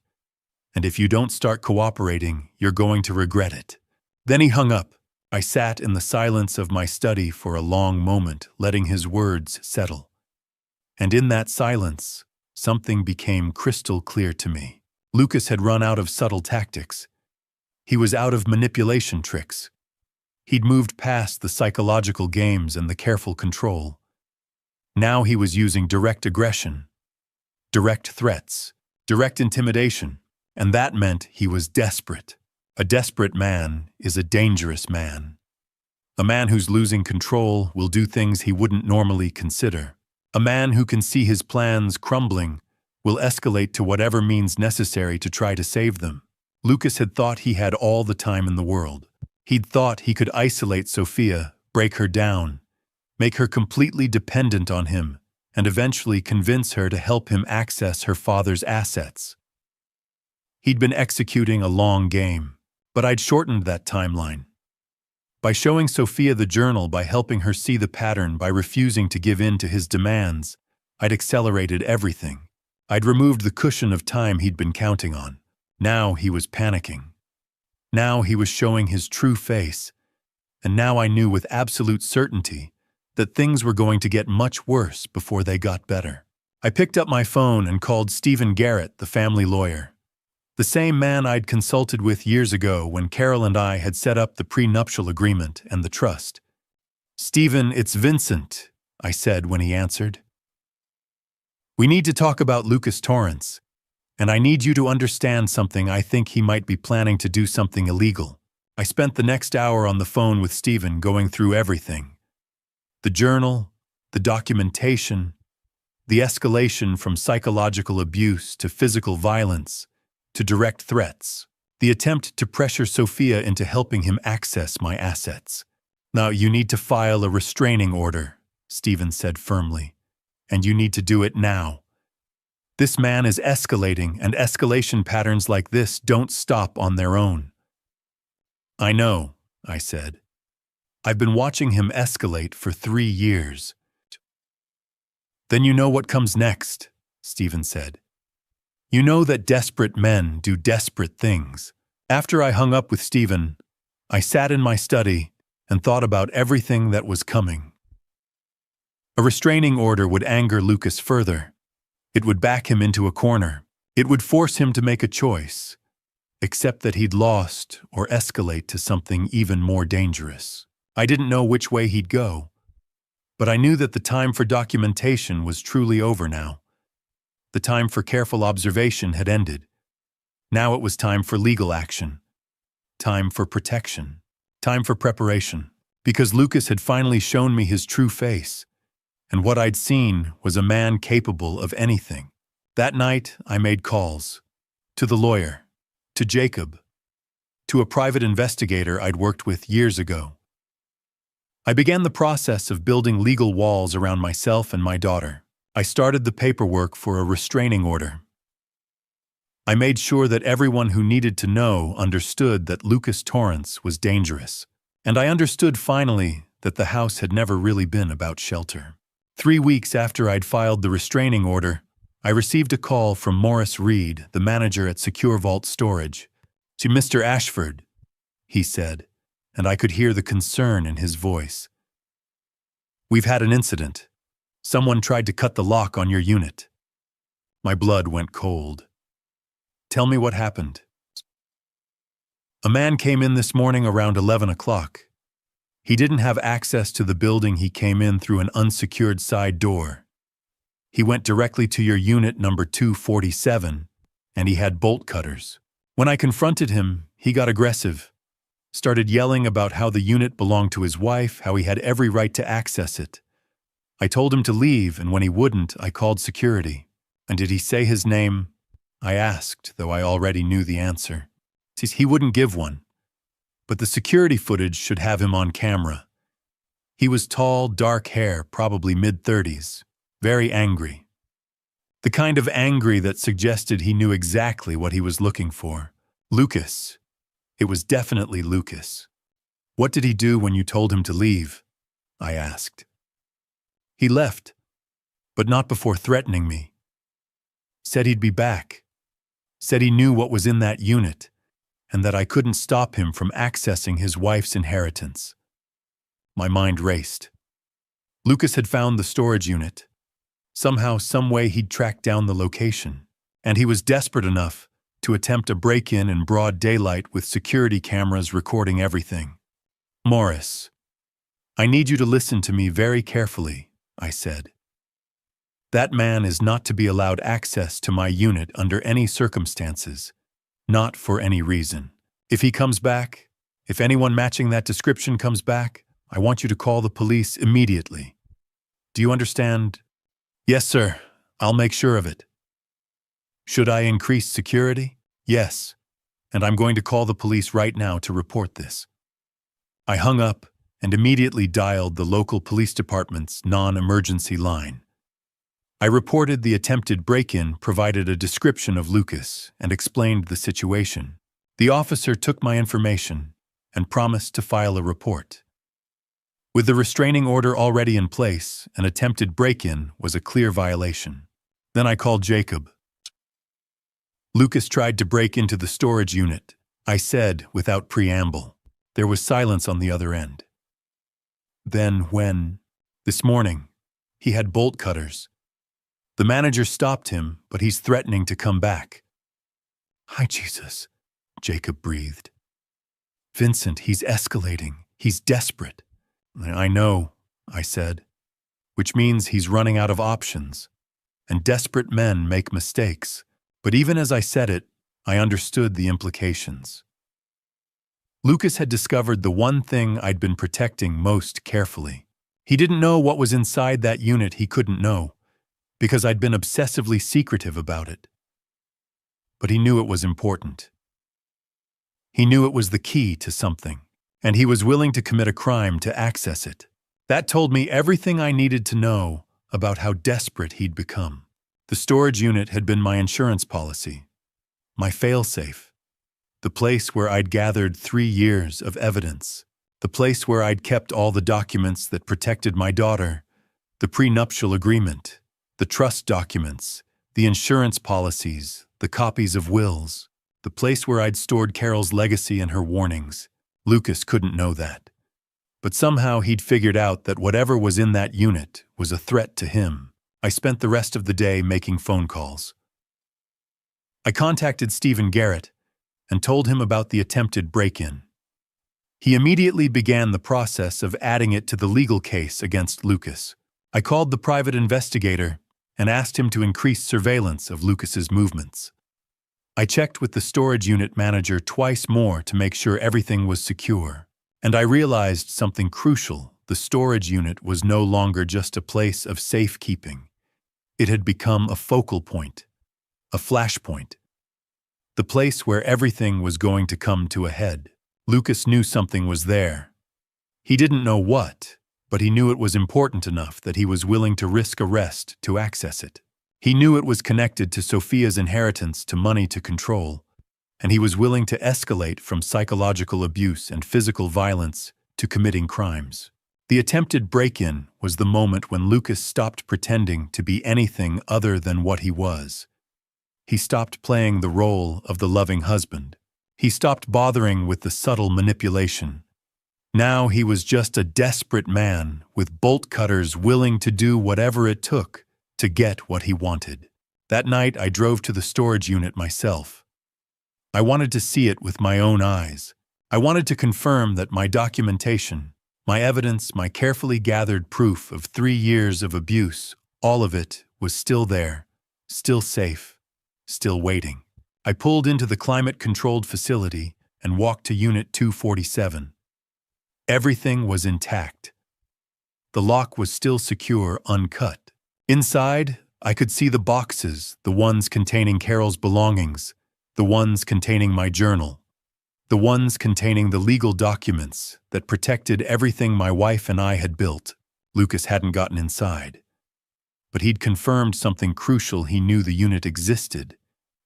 And if you don't start cooperating, you're going to regret it. Then he hung up. I sat in the silence of my study for a long moment, letting his words settle. And in that silence, something became crystal clear to me. Lucas had run out of subtle tactics. He was out of manipulation tricks. He'd moved past the psychological games and the careful control. Now he was using direct aggression, direct threats, direct intimidation, and that meant he was desperate. A desperate man is a dangerous man. A man who's losing control will do things he wouldn't normally consider. A man who can see his plans crumbling will escalate to whatever means necessary to try to save them. Lucas had thought he had all the time in the world. He'd thought he could isolate Sophia, break her down, make her completely dependent on him, and eventually convince her to help him access her father's assets. He'd been executing a long game, but I'd shortened that timeline. By showing Sophia the journal, by helping her see the pattern, by refusing to give in to his demands, I'd accelerated everything. I'd removed the cushion of time he'd been counting on. Now he was panicking. Now he was showing his true face, and now I knew with absolute certainty that things were going to get much worse before they got better. I picked up my phone and called Stephen Garrett, the family lawyer. The same man I'd consulted with years ago when Carol and I had set up the prenuptial agreement and the trust. "Stephen, it's Vincent," I said when he answered. "We need to talk about Lucas Torrance, and I need you to understand something. I think he might be planning to do something illegal." I spent the next hour on the phone with Stephen going through everything. The journal, the documentation, the escalation from psychological abuse to physical violence, to direct threats, the attempt to pressure Sophia into helping him access my assets. "Now, you need to file a restraining order," Stephen said firmly, "and you need to do it now. This man is escalating, and escalation patterns like this don't stop on their own." "I know," I said. "I've been watching him escalate for 3 years." "Then you know what comes next," Stephen said. "You know that desperate men do desperate things." After I hung up with Stephen, I sat in my study and thought about everything that was coming. A restraining order would anger Lucas further. It would back him into a corner. It would force him to make a choice, accept that he'd lost or escalate to something even more dangerous. I didn't know which way he'd go, but I knew that the time for documentation was truly over now. The time for careful observation had ended. Now it was time for legal action, time for protection, time for preparation, because Lucas had finally shown me his true face, and what I'd seen was a man capable of anything. That night, I made calls to the lawyer, to Jacob, to a private investigator I'd worked with years ago. I began the process of building legal walls around myself and my daughter. I started the paperwork for a restraining order. I made sure that everyone who needed to know understood that Lucas Torrance was dangerous. And I understood finally that the house had never really been about shelter. 3 weeks after I'd filed the restraining order, I received a call from Morris Reed, the manager at Secure Vault Storage. "To Mr. Ashford," he said, and I could hear the concern in his voice. "We've had an incident. Someone tried to cut the lock on your unit." My blood went cold. "Tell me what happened." "A man came in this morning around 11 o'clock. He didn't have access to the building. He came in through an unsecured side door. He went directly to your unit number 247, and he had bolt cutters. When I confronted him, he got aggressive, started yelling about how the unit belonged to his wife, how he had every right to access it. I told him to leave, and when he wouldn't, I called security." "And did he say his name?" I asked, though I already knew the answer. He wouldn't give one, but the security footage should have him on camera. He was tall, dark hair, probably mid-30s, very angry. The kind of angry that suggested he knew exactly what he was looking for. Lucas. It was definitely Lucas. "What did he do when you told him to leave?" I asked. "He left, but not before threatening me. Said he'd be back. Said he knew what was in that unit, and that I couldn't stop him from accessing his wife's inheritance." My mind raced. Lucas had found the storage unit. Somehow, someway he'd tracked down the location. And he was desperate enough to attempt a break-in in broad daylight with security cameras recording everything. "Morris, I need you to listen to me very carefully," I said. "That man is not to be allowed access to my unit under any circumstances, not for any reason. If he comes back, if anyone matching that description comes back, I want you to call the police immediately. Do you understand?" "Yes, sir. I'll make sure of it." "Should I increase security?" "Yes. And I'm going to call the police right now to report this." I hung up and immediately dialed the local police department's non-emergency line. I reported the attempted break-in, provided a description of Lucas, and explained the situation. The officer took my information and promised to file a report. With the restraining order already in place, an attempted break-in was a clear violation. Then I called Jacob. "Lucas tried to break into the storage unit," I said without preamble. There was silence on the other end. "Then this morning, he had bolt cutters. The manager stopped him, but he's threatening to come back." "Hi, Jesus," Jacob breathed. "Vincent, he's escalating. He's desperate." "I know," I said, "which means he's running out of options. And desperate men make mistakes." But even as I said it, I understood the implications. Lucas had discovered the one thing I'd been protecting most carefully. He didn't know what was inside that unit he couldn't know, because I'd been obsessively secretive about it. But he knew it was important. He knew it was the key to something, and he was willing to commit a crime to access it. That told me everything I needed to know about how desperate he'd become. The storage unit had been my insurance policy, my failsafe, the place where I'd gathered 3 years of evidence, the place where I'd kept all the documents that protected my daughter, the prenuptial agreement, the trust documents, the insurance policies, the copies of wills, the place where I'd stored Carol's legacy and her warnings. Lucas couldn't know that. But somehow he'd figured out that whatever was in that unit was a threat to him. I spent the rest of the day making phone calls. I contacted Stephen Garrett and told him about the attempted break-in. He immediately began the process of adding it to the legal case against Lucas. I called the private investigator and asked him to increase surveillance of Lucas's movements. I checked with the storage unit manager twice more to make sure everything was secure. And I realized something crucial. The storage unit was no longer just a place of safekeeping. It had become a focal point, a flashpoint, the place where everything was going to come to a head. Lucas knew something was there. He didn't know what, but he knew it was important enough that he was willing to risk arrest to access it. He knew it was connected to Sophia's inheritance, to money, to control, and he was willing to escalate from psychological abuse and physical violence to committing crimes. The attempted break-in was the moment when Lucas stopped pretending to be anything other than what he was. He stopped playing the role of the loving husband. He stopped bothering with the subtle manipulation. Now he was just a desperate man with bolt cutters, willing to do whatever it took to get what he wanted. That night I drove to the storage unit myself. I wanted to see it with my own eyes. I wanted to confirm that my documentation, my evidence, my carefully gathered proof of 3 years of abuse, all of it was still there, still safe, still waiting. I pulled into the climate-controlled facility and walked to Unit 247. Everything was intact. The lock was still secure, uncut. Inside, I could see the boxes, the ones containing Carol's belongings, the ones containing my journal, the ones containing the legal documents that protected everything my wife and I had built. Lucas hadn't gotten inside. But he'd confirmed something crucial. He knew the unit existed,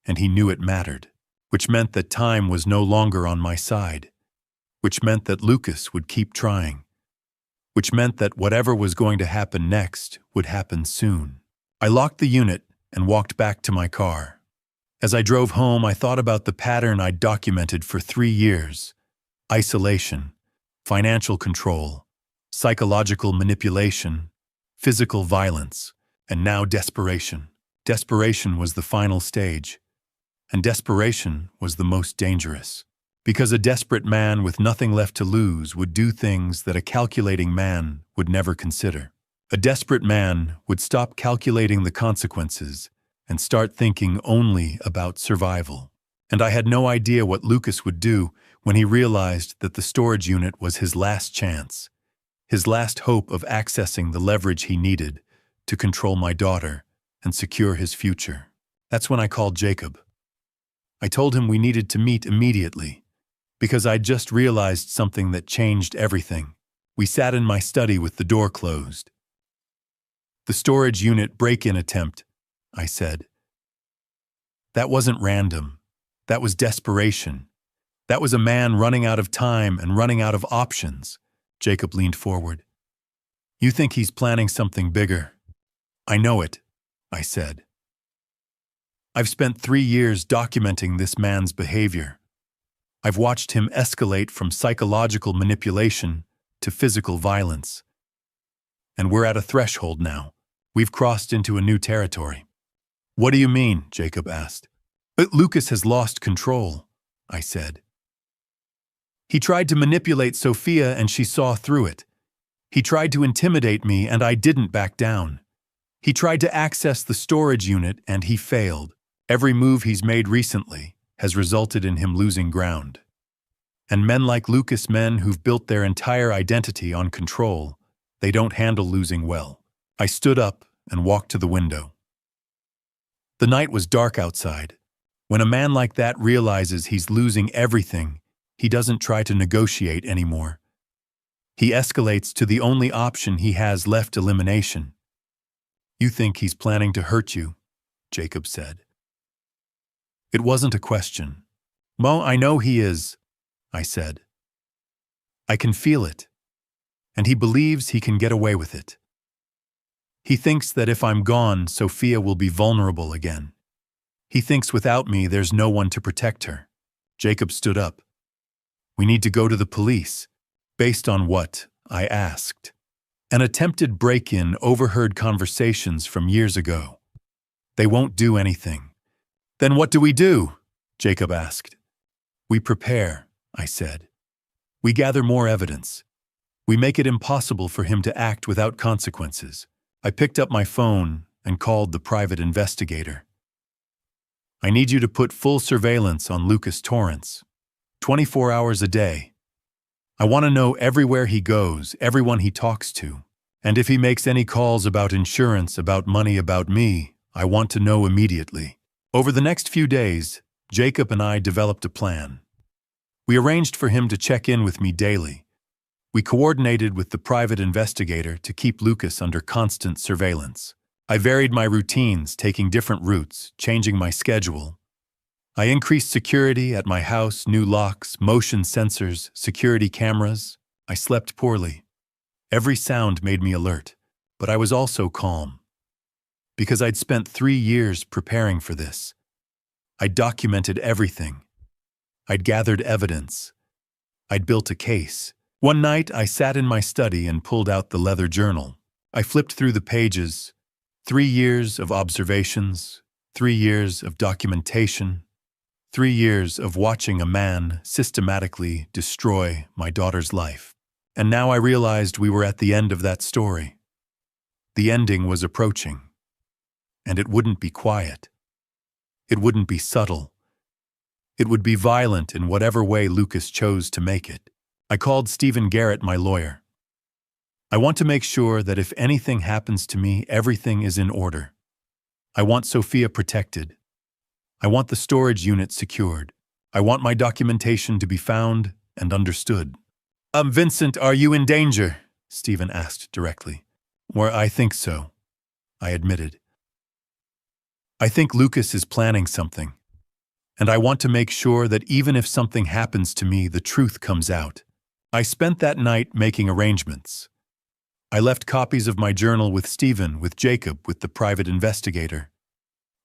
and he knew it mattered, which meant that time was no longer on my side, which meant that Lucas would keep trying, which meant that whatever was going to happen next would happen soon. I locked the unit and walked back to my car. As I drove home, I thought about the pattern I'd documented for 3 years: isolation, financial control, psychological manipulation, physical violence. And now desperation. Desperation was the final stage. And desperation was the most dangerous. Because a desperate man with nothing left to lose would do things that a calculating man would never consider. A desperate man would stop calculating the consequences and start thinking only about survival. And I had no idea what Lucas would do when he realized that the storage unit was his last chance, his last hope of accessing the leverage he needed to control my daughter and secure his future. That's when I called Jacob. I told him we needed to meet immediately, because I'd just realized something that changed everything. We sat in my study with the door closed. "The storage unit break-in attempt," I said. "That wasn't random. That was desperation. That was a man running out of time and running out of options." Jacob leaned forward. "You think he's planning something bigger?" "I know it," I said. "I've spent 3 years documenting this man's behavior. I've watched him escalate from psychological manipulation to physical violence. And we're at a threshold now. We've crossed into a new territory." "What do you mean?" Jacob asked. "Lucas has lost control," I said. "He tried to manipulate Sophia and she saw through it. He tried to intimidate me and I didn't back down. He tried to access the storage unit and he failed. Every move he's made recently has resulted in him losing ground. And men like Lucas, men who've built their entire identity on control, they don't handle losing well." I stood up and walked to the window. The night was dark outside. When a man like that realizes he's losing everything, he doesn't try to negotiate anymore. He escalates to the only option he has left: elimination. "You think he's planning to hurt you?" Jacob said. It wasn't a question. "Mo, I know he is," I said. "I can feel it. And he believes he can get away with it. He thinks that if I'm gone, Sophia will be vulnerable again. He thinks without me there's no one to protect her." Jacob stood up. "We need to go to the police." "Based on what?" I asked. "An attempted break-in overheard conversations from years ago. They won't do anything." "Then what do we do?" Jacob asked. "We prepare," I said. "We gather more evidence. We make it impossible for him to act without consequences." I picked up my phone and called the private investigator. "I need you to put full surveillance on Lucas Torrance, 24 hours a day. I want to know everywhere he goes, everyone he talks to. And if he makes any calls about insurance, about money, about me, I want to know immediately." Over the next few days, Jacob and I developed a plan. We arranged for him to check in with me daily. We coordinated with the private investigator to keep Lucas under constant surveillance. I varied my routines, taking different routes, changing my schedule. I increased security at my house: new locks, motion sensors, security cameras. I slept poorly. Every sound made me alert, but I was also calm. Because I'd spent 3 years preparing for this. I documented everything. I'd gathered evidence. I'd built a case. One night, I sat in my study and pulled out the leather journal. I flipped through the pages. 3 years of observations, 3 years of documentation, 3 years of watching a man systematically destroy my daughter's life. And now I realized we were at the end of that story. The ending was approaching. And it wouldn't be quiet. It wouldn't be subtle. It would be violent in whatever way Lucas chose to make it. I called Stephen Garrett, my lawyer. "I want to make sure that if anything happens to me, everything is in order. I want Sophia protected. I want the storage unit secured. I want my documentation to be found and understood." Vincent, are you in danger?" Stephen asked directly. "Well, I think so," I admitted. "I think Lucas is planning something. And I want to make sure that even if something happens to me, the truth comes out." I spent that night making arrangements. I left copies of my journal with Stephen, with Jacob, with the private investigator.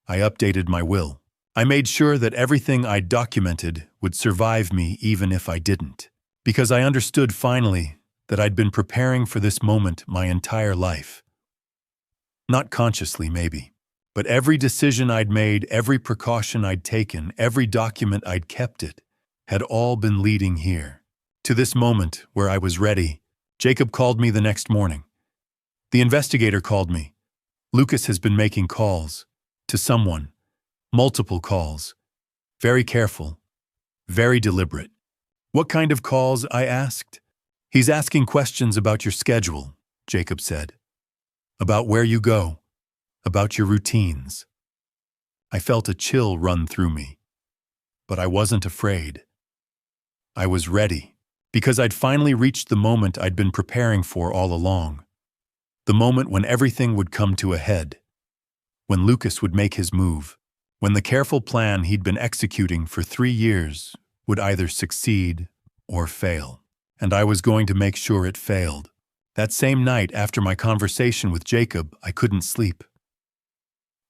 I updated my will. I made sure that everything I documented would survive me even if I didn't. Because I understood finally that I'd been preparing for this moment my entire life. Not consciously, maybe. But every decision I'd made, every precaution I'd taken, every document I'd kept it, had all been leading here. To this moment where I was ready. Jacob called me the next morning. The investigator called me. Lucas has been making calls. To someone. Multiple calls. Very careful. Very deliberate. What kind of calls? I asked. He's asking questions about your schedule, Jacob said. About where you go. About your routines. I felt a chill run through me. But I wasn't afraid. I was ready, because I'd finally reached the moment I'd been preparing for all along. The moment when everything would come to a head. When Lucas would make his move. When the careful plan he'd been executing for 3 years would either succeed or fail. And I was going to make sure it failed. That same night after my conversation with Jacob, I couldn't sleep.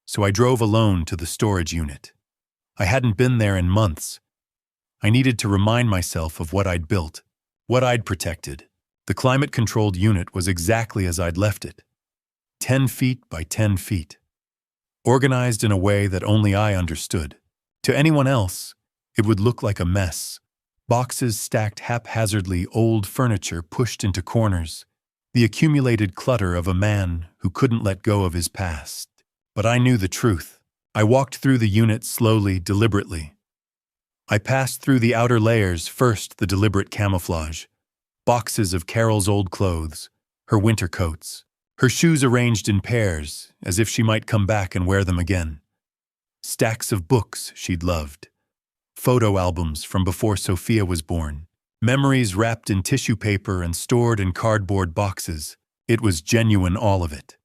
So I drove alone to the storage unit. I hadn't been there in months. I needed to remind myself of what I'd built, what I'd protected. The climate-controlled unit was exactly as I'd left it. 10 feet by 10 feet. Organized in a way that only I understood. To anyone else, it would look like a mess. Boxes stacked haphazardly, old furniture pushed into corners. The accumulated clutter of a man who couldn't let go of his past. But I knew the truth. I walked through the unit slowly, deliberately. I passed through the outer layers, first the deliberate camouflage. Boxes of Carol's old clothes, her winter coats, her shoes arranged in pairs, as if she might come back and wear them again. Stacks of books she'd loved. Photo albums from before Sophia was born. Memories wrapped in tissue paper and stored in cardboard boxes. It was genuine, all of it.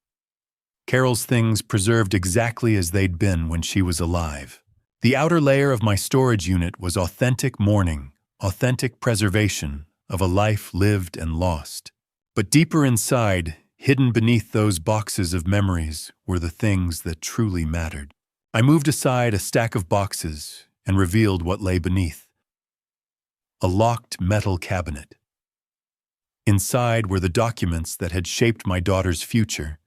Carol's things preserved exactly as they'd been when she was alive. The outer layer of my storage unit was authentic mourning, authentic preservation of a life lived and lost. But deeper inside, hidden beneath those boxes of memories, were the things that truly mattered. I moved aside a stack of boxes and revealed what lay beneath. A locked metal cabinet. Inside were the documents that had shaped my daughter's future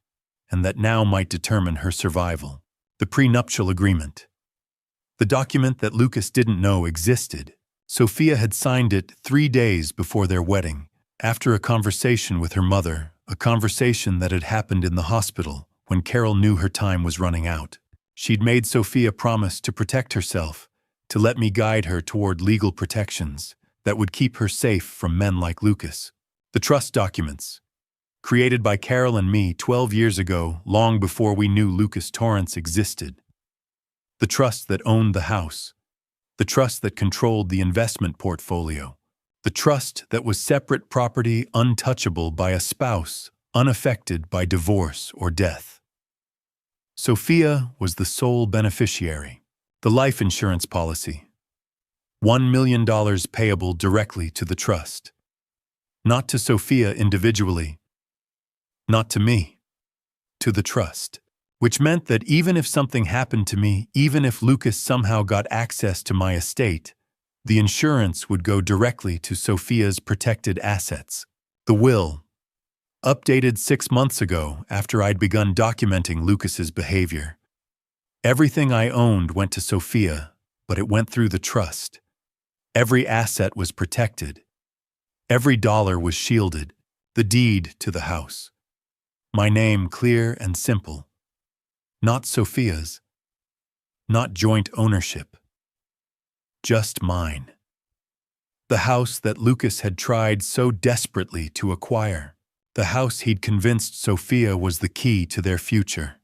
and that now might determine her survival. The prenuptial agreement. The document that Lucas didn't know existed. Sophia had signed it 3 days before their wedding, after a conversation with her mother, a conversation that had happened in the hospital when Carol knew her time was running out. She'd made Sophia promise to protect herself, to let me guide her toward legal protections that would keep her safe from men like Lucas. The trust documents, created by Carol and me 12 years ago, long before we knew Lucas Torrance existed. The trust that owned the house. The trust that controlled the investment portfolio. The trust that was separate property, untouchable by a spouse, unaffected by divorce or death. Sophia was the sole beneficiary. The life insurance policy. $1 million payable directly to the trust. Not to Sophia individually. Not to me. To the trust. Which meant that even if something happened to me, even if Lucas somehow got access to my estate, the insurance would go directly to Sophia's protected assets. The will, updated 6 months ago after I'd begun documenting Lucas's behavior. Everything I owned went to Sophia, but it went through the trust. Every asset was protected. Every dollar was shielded. The deed to the house. My name clear and simple. Not Sophia's. Not joint ownership. Just mine. The house that Lucas had tried so desperately to acquire. The house he'd convinced Sophia was the key to their future.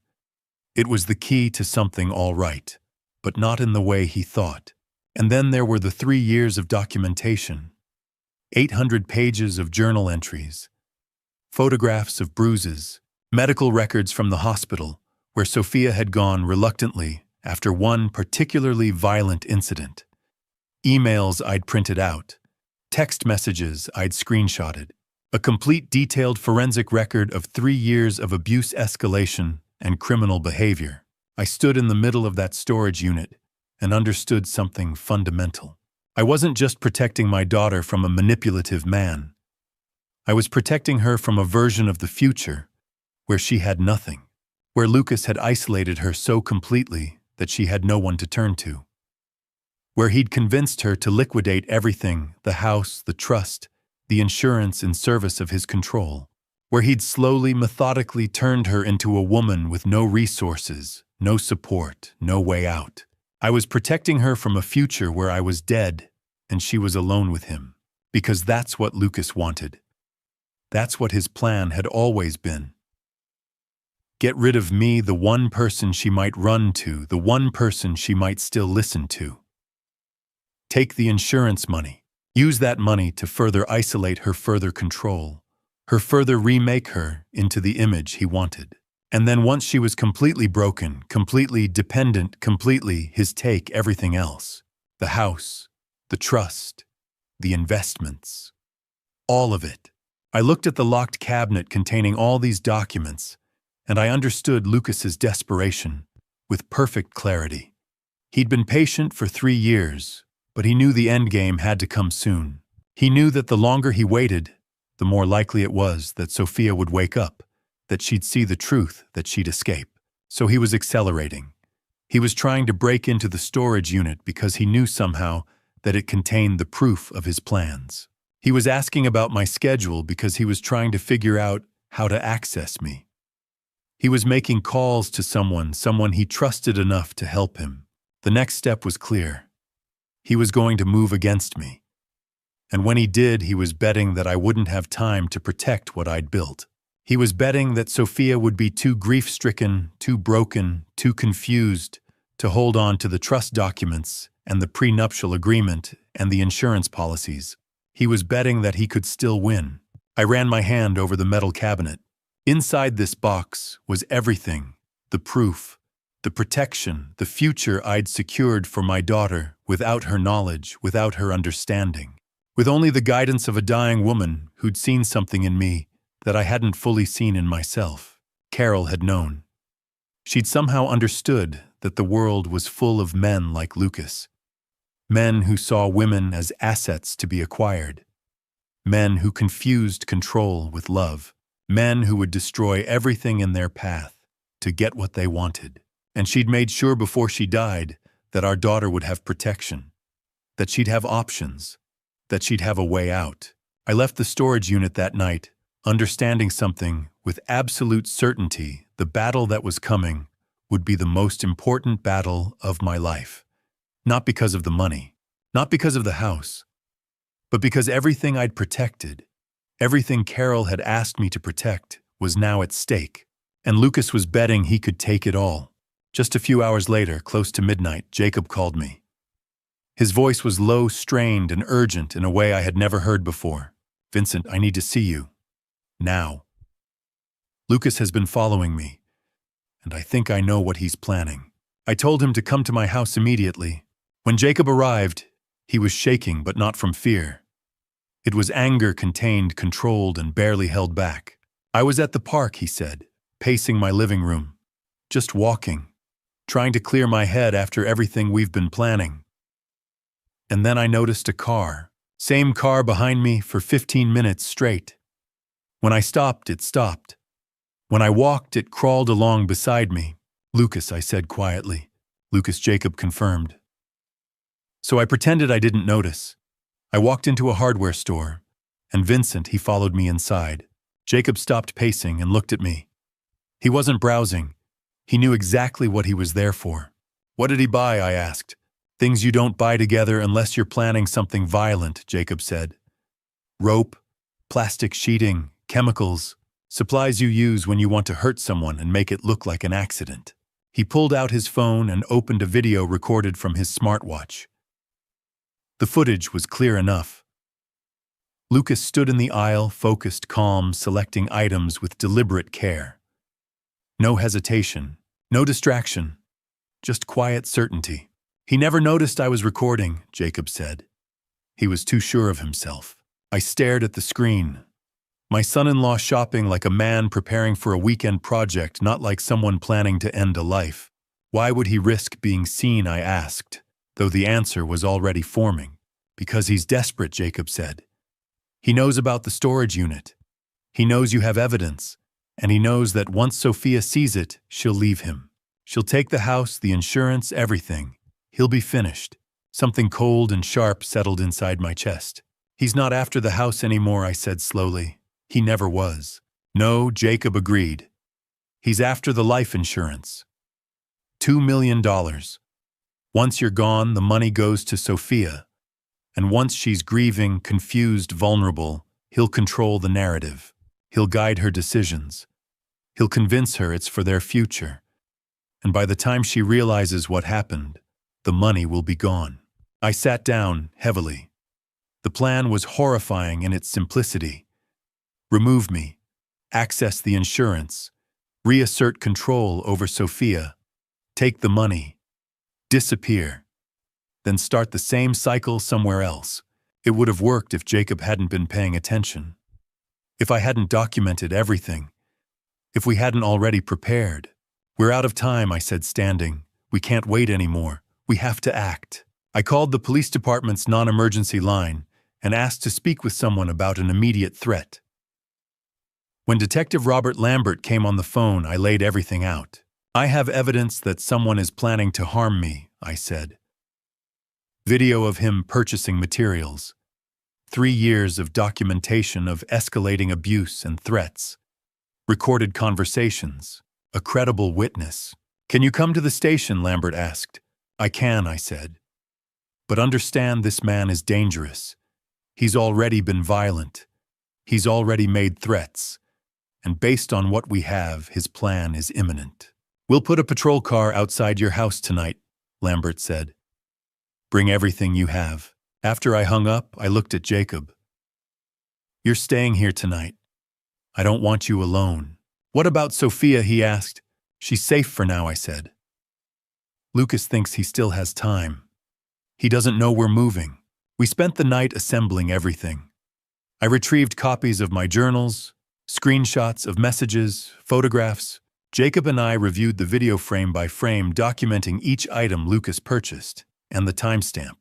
It was the key to something all right, but not in the way he thought. And then there were the 3 years of documentation. 800 pages of journal entries. Photographs of bruises. Medical records from the hospital, where Sophia had gone reluctantly after one particularly violent incident. Emails I'd printed out. Text messages I'd screenshotted. A complete detailed forensic record of 3 years of abuse escalation and criminal behavior. I stood in the middle of that storage unit and understood something fundamental. I wasn't just protecting my daughter from a manipulative man. I was protecting her from a version of the future where she had nothing. where Lucas had isolated her so completely that she had no one to turn to, where he'd convinced her to liquidate everything, the house, the trust, the insurance in service of his control, where he'd slowly, methodically turned her into a woman with no resources, no support, no way out. I was protecting her from a future where I was dead and she was alone with him, because that's what Lucas wanted. That's what his plan had always been. Get rid of me, the one person she might run to, the one person she might still listen to. Take the insurance money. Use that money to further isolate her, further control, her further remake her into the image he wanted. And then once she was completely broken, completely dependent, completely his, take everything else. The house, the trust, the investments. All of it. I looked at the locked cabinet containing all these documents, and I understood Lucas's desperation with perfect clarity. He'd been patient for 3 years, but he knew the endgame had to come soon. He knew that the longer he waited, the more likely it was that Sophia would wake up, that she'd see the truth, that she'd escape. So he was accelerating. He was trying to break into the storage unit because he knew somehow that it contained the proof of his plans. He was asking about my schedule because he was trying to figure out how to access me. He was making calls to someone he trusted enough to help him. The next step was clear. He was going to move against me. And when he did, he was betting that I wouldn't have time to protect what I'd built. He was betting that Sophia would be too grief-stricken, too broken, too confused to hold on to the trust documents and the prenuptial agreement and the insurance policies. He was betting that he could still win. I ran my hand over the metal cabinet. Inside this box was everything, the proof, the protection, the future I'd secured for my daughter without her knowledge, without her understanding, with only the guidance of a dying woman who'd seen something in me that I hadn't fully seen in myself. Carol had known. She'd somehow understood that the world was full of men like Lucas, men who saw women as assets to be acquired, men who confused control with love, men who would destroy everything in their path to get what they wanted. And she'd made sure before she died that our daughter would have protection, that she'd have options, that she'd have a way out. I left the storage unit that night, understanding something with absolute certainty. The battle that was coming would be the most important battle of my life. Not because of the money, not because of the house, but because everything I'd protected, everything Carol had asked me to protect, was now at stake. And Lucas was betting he could take it all. Just a few hours later, close to midnight, Jacob called me. His voice was low, strained, and urgent in a way I had never heard before. "Vincent, I need to see you. Now. Lucas has been following me, and I think I know what he's planning." I told him to come to my house immediately. When Jacob arrived, he was shaking, but not from fear. It was anger contained, controlled, and barely held back. "I was at the park," he said, "pacing my living room. Just walking, trying to clear my head after everything we've been planning. And then I noticed a car. Same car behind me for 15 minutes straight. When I stopped, it stopped. When I walked, it crawled along beside me." "Lucas," I said quietly. "Lucas," Jacob confirmed. So I pretended I didn't notice. I walked into a hardware store, and Vincent, he followed me inside. Jacob stopped pacing and looked at me. He wasn't browsing. He knew exactly what he was there for. "What did he buy?" I asked. "Things you don't buy together unless you're planning something violent," Jacob said. "Rope, plastic sheeting, chemicals, supplies you use when you want to hurt someone and make it look like an accident." He pulled out his phone and opened a video recorded from his smartwatch. The footage was clear enough. Lucas stood in the aisle, focused, calm, selecting items with deliberate care. No hesitation, no distraction, just quiet certainty. "He never noticed I was recording," Jacob said. He was too sure of himself. I stared at the screen. My son-in-law shopping like a man preparing for a weekend project, not like someone planning to end a life. Why would he risk being seen, I asked, though the answer was already forming. "Because he's desperate," Jacob said. "He knows about the storage unit. He knows you have evidence. And he knows that once Sophia sees it, she'll leave him. She'll take the house, the insurance, everything. He'll be finished. Something cold and sharp settled inside my chest. He's not after the house anymore, I said slowly. He never was. No, Jacob agreed. He's after the life insurance. $2 million. Once you're gone, the money goes to Sophia. And once she's grieving, confused, vulnerable, he'll control the narrative. He'll guide her decisions. He'll convince her it's for their future. And by the time she realizes what happened, the money will be gone. I sat down heavily. The plan was horrifying in its simplicity. Remove me, access the insurance, reassert control over Sophia, take the money, disappear, then start the same cycle somewhere else. It would have worked if Jacob hadn't been paying attention. If I hadn't documented everything. If we hadn't already prepared. We're out of time, I said, standing. We can't wait anymore. We have to act. I called the police department's non-emergency line and asked to speak with someone about an immediate threat. When Detective Robert Lambert came on the phone, I laid everything out. I have evidence that someone is planning to harm me, I said. Video of him purchasing materials. 3 years of documentation of escalating abuse and threats. Recorded conversations. A credible witness. Can you come to the station? Lambert asked. I can, I said. But understand, this man is dangerous. He's already been violent. He's already made threats. And based on what we have, his plan is imminent. We'll put a patrol car outside your house tonight, Lambert said. Bring everything you have. After I hung up, I looked at Jacob. You're staying here tonight. I don't want you alone. What about Sophia? He asked. She's safe for now, I said. Lucas thinks he still has time. He doesn't know we're moving. We spent the night assembling everything. I retrieved copies of my journals, screenshots of messages, photographs. Jacob and I reviewed the video frame by frame, documenting each item Lucas purchased and the timestamp.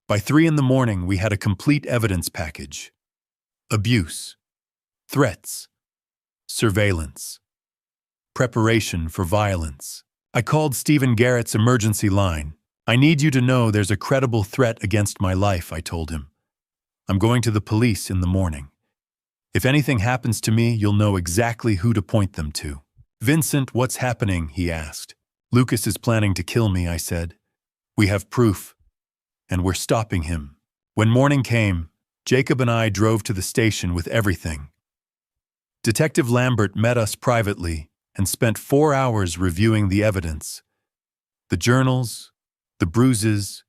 By 3 in the morning, we had a complete evidence package. Abuse, threats, surveillance, preparation for violence. I called Stephen Garrett's emergency line. I need you to know there's a credible threat against my life, I told him. I'm going to the police in the morning. If anything happens to me, you'll know exactly who to point them to. Vincent, what's happening? He asked. Lucas is planning to kill me, I said. We have proof, and we're stopping him. When morning came, Jacob and I drove to the station with everything. Detective Lambert met us privately and spent 4 hours reviewing the evidence. The journals, the bruises,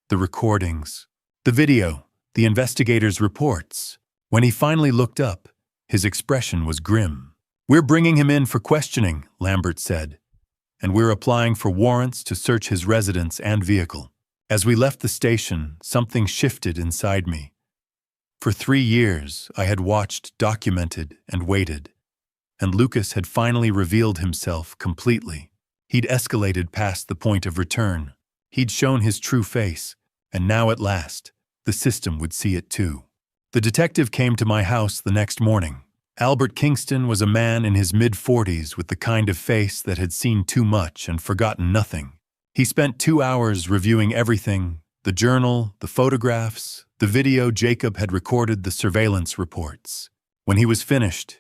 the recordings, the video, the investigators' reports. When he finally looked up, his expression was grim. We're bringing him in for questioning, Lambert said, and we're applying for warrants to search his residence and vehicle. As we left the station, something shifted inside me. For 3 years, I had watched, documented, and waited, and Lucas had finally revealed himself completely. He'd escalated past the point of return. He'd shown his true face, and now at last, the system would see it too. The detective came to my house the next morning. Albert Kingston was a man in his mid-40s with the kind of face that had seen too much and forgotten nothing. He spent 2 hours reviewing everything, the journal, the photographs, the video Jacob had recorded, the surveillance reports. When he was finished,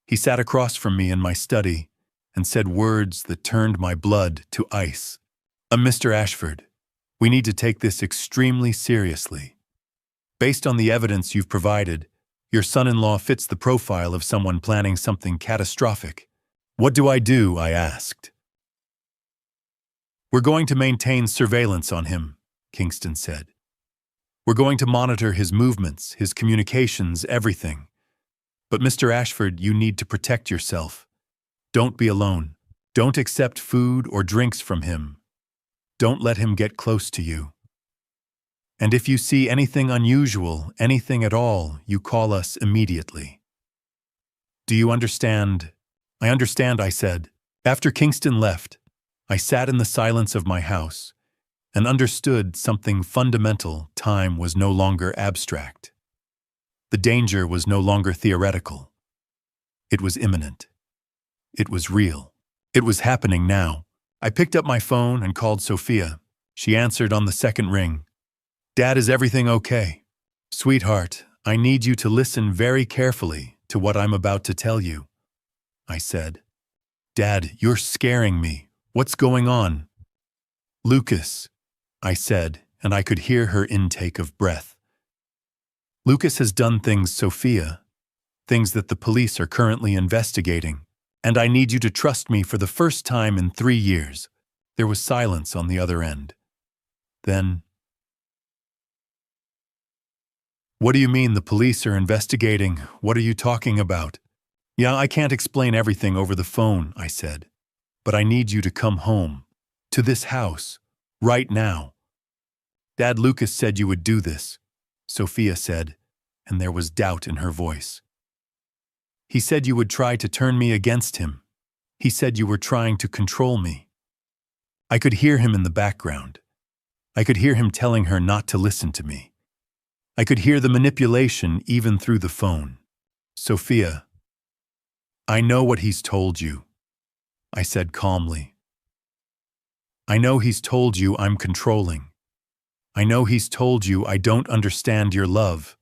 he sat across from me in my study and said words that turned my blood to ice. Mr. Ashford, we need to take this extremely seriously. Based on the evidence you've provided, your son-in-law fits the profile of someone planning something catastrophic. What do? I asked. We're going to maintain surveillance on him, Kingston said. We're going to monitor his movements, his communications, everything. But Mr. Ashford, you need to protect yourself. Don't be alone. Don't accept food or drinks from him. Don't let him get close to you. And if you see anything unusual, anything at all, you call us immediately. Do you understand? I understand, I said. After Kingston left, I sat in the silence of my house and understood something fundamental. Time was no longer abstract. The danger was no longer theoretical. It was imminent. It was real. It was happening now. I picked up my phone and called Sophia. She answered on the second ring. Dad, is everything okay? Sweetheart, I need you to listen very carefully to what I'm about to tell you, I said. Dad, you're scaring me. What's going on? Lucas, I said, and I could hear her intake of breath. Lucas has done things, Sophia, things that the police are currently investigating, and I need you to trust me for the first time in 3 years. There was silence on the other end. Then, what do you mean the police are investigating? What are you talking about? Yeah, I can't explain everything over the phone, I said. But I need you to come home, to this house, right now. Dad, Lucas said you would do this, Sophia said, and there was doubt in her voice. He said you would try to turn me against him. He said you were trying to control me. I could hear him in the background. I could hear him telling her not to listen to me. I could hear the manipulation even through the phone. Sophia, I know what he's told you, I said calmly. I know he's told you I'm controlling. I know he's told you I don't understand your love.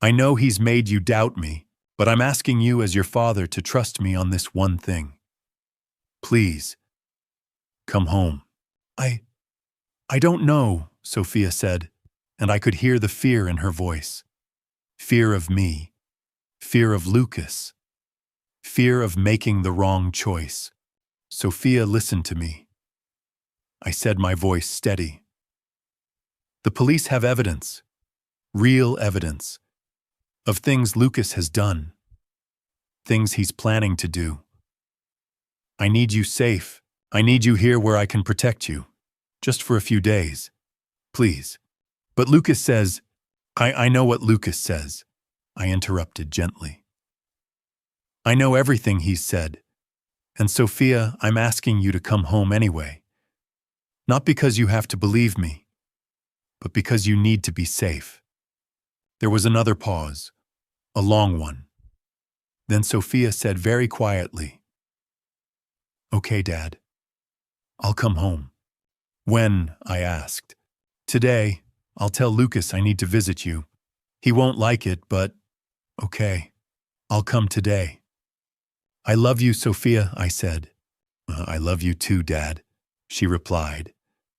I know he's made you doubt me, but I'm asking you as your father to trust me on this one thing. Please, come home. I don't know, Sophia said, and I could hear the fear in her voice. Fear of me. Fear of Lucas. Fear of making the wrong choice. Sophia, listen to me. I said, my voice steady. The police have evidence, real evidence, of things Lucas has done, things he's planning to do. I need you safe. I need you here where I can protect you, just for a few days. Please. But Lucas says, I know what Lucas says, I interrupted gently. I know everything he's said. And Sophia, I'm asking you to come home anyway. Not because you have to believe me, but because you need to be safe. There was another pause, a long one. Then Sophia said very quietly, Okay, Dad, I'll come home. When? I asked. Today, I'll tell Lucas I need to visit you. He won't like it, but okay, I'll come today. I love you, Sophia, I said. I love you too, Dad, she replied,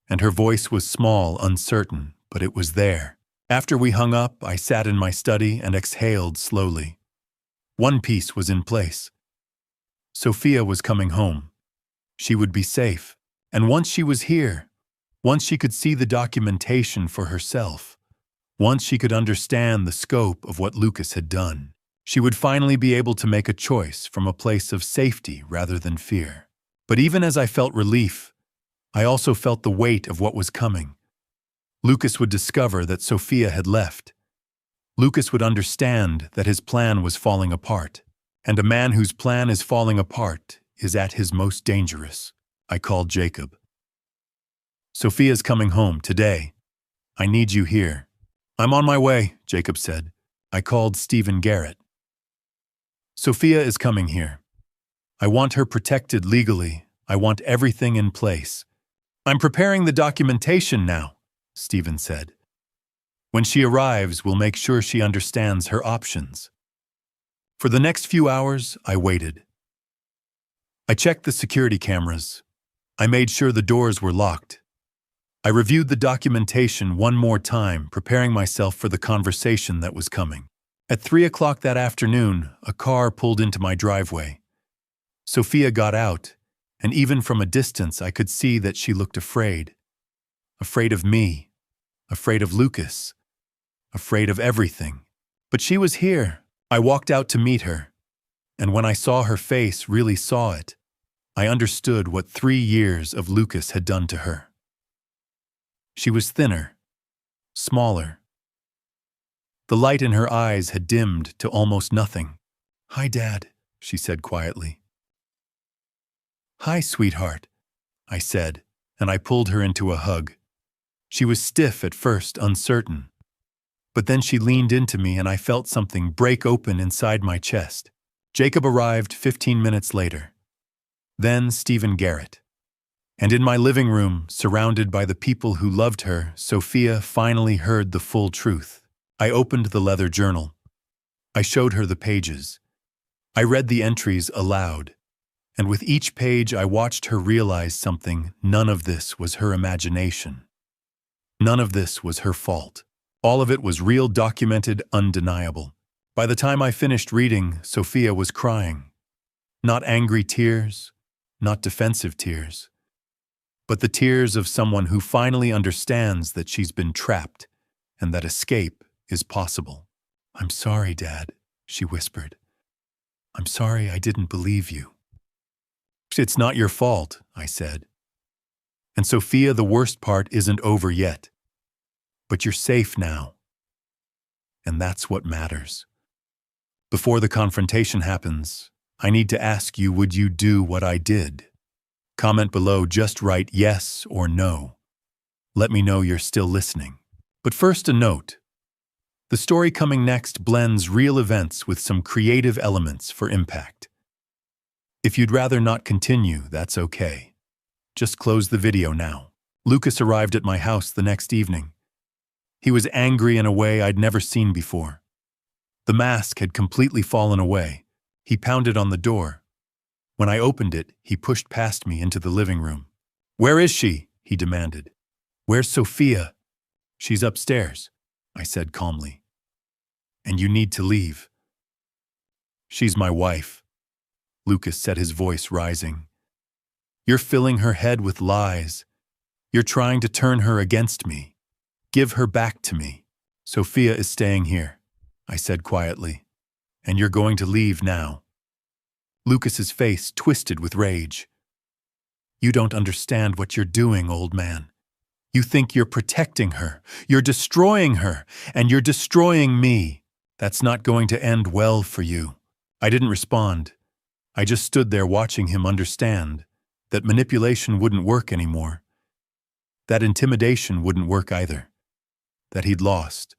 and her voice was small, uncertain, but it was there. After we hung up, I sat in my study and exhaled slowly. One piece was in place. Sophia was coming home. She would be safe. And once she was here, once she could see the documentation for herself, once she could understand the scope of what Lucas had done, she would finally be able to make a choice from a place of safety rather than fear. But even as I felt relief, I also felt the weight of what was coming. Lucas would discover that Sophia had left. Lucas would understand that his plan was falling apart. And a man whose plan is falling apart is at his most dangerous. I called Jacob. Sophia's coming home today. I need you here. I'm on my way, Jacob said. I called Stephen Garrett. Sophia is coming here. I want her protected legally. I want everything in place. I'm preparing the documentation now, Stephen said. When she arrives, we'll make sure she understands her options. For the next few hours, I waited. I checked the security cameras. I made sure the doors were locked. I reviewed the documentation one more time, preparing myself for the conversation that was coming. At 3 o'clock that afternoon, a car pulled into my driveway. Sophia got out, and even from a distance I could see that she looked afraid. Afraid of me, afraid of Lucas, afraid of everything. But she was here. I walked out to meet her, and when I saw her face, really saw it, I understood what 3 years of Lucas had done to her. She was thinner, smaller. The light in her eyes had dimmed to almost nothing. Hi, Dad, she said quietly. Hi, sweetheart, I said, and I pulled her into a hug. She was stiff at first, uncertain. But then she leaned into me and I felt something break open inside my chest. Jacob arrived 15 minutes later. Then Stephen Garrett. And in my living room, surrounded by the people who loved her, Sophia finally heard the full truth. I opened the leather journal. I showed her the pages. I read the entries aloud. And with each page I watched her realize something. None of this was her imagination. None of this was her fault. All of it was real, documented, undeniable. By the time I finished reading, Sophia was crying. Not angry tears, not defensive tears, but the tears of someone who finally understands that she's been trapped and that escape is possible. "I'm sorry, Dad," she whispered. "I'm sorry I didn't believe you." "It's not your fault," I said. "And Sophia, the worst part isn't over yet. But you're safe now. And that's what matters. Before the confrontation happens, I need to ask you, would you do what I did? Comment below, just write yes or no. Let me know you're still listening. But first, a note. The story coming next blends real events with some creative elements for impact. If you'd rather not continue, that's okay. Just close the video now. Lucas arrived at my house the next evening. He was angry in a way I'd never seen before. The mask had completely fallen away. He pounded on the door. When I opened it, he pushed past me into the living room. "Where is she?" he demanded. "Where's Sophia?" "She's upstairs," I said calmly. "And you need to leave." "She's my wife." Lucas said, his voice rising. "You're filling her head with lies. You're trying to turn her against me. Give her back to me." "Sophia is staying here," I said quietly. "And you're going to leave now." Lucas's face twisted with rage. "You don't understand what you're doing, old man. You think you're protecting her. You're destroying her, and you're destroying me. That's not going to end well for you." I didn't respond. I just stood there watching him understand that manipulation wouldn't work anymore. That intimidation wouldn't work either. That he'd lost.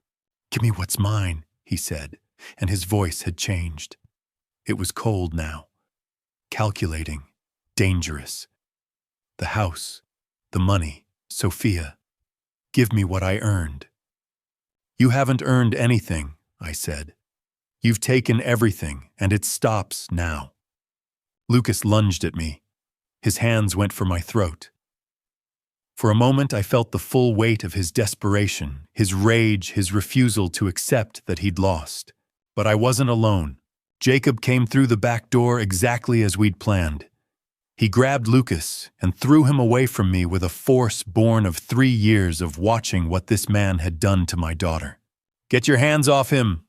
"Give me what's mine," he said, and his voice had changed. It was cold now. Calculating. Dangerous. "The house. The money. Sophia. Give me what I earned." "You haven't earned anything," I said. "You've taken everything, and it stops now." Lucas lunged at me. His hands went for my throat. For a moment, I felt the full weight of his desperation, his rage, his refusal to accept that he'd lost. But I wasn't alone. Jacob came through the back door exactly as we'd planned. He grabbed Lucas and threw him away from me with a force born of 3 years of watching what this man had done to my daughter. "Get your hands off him,"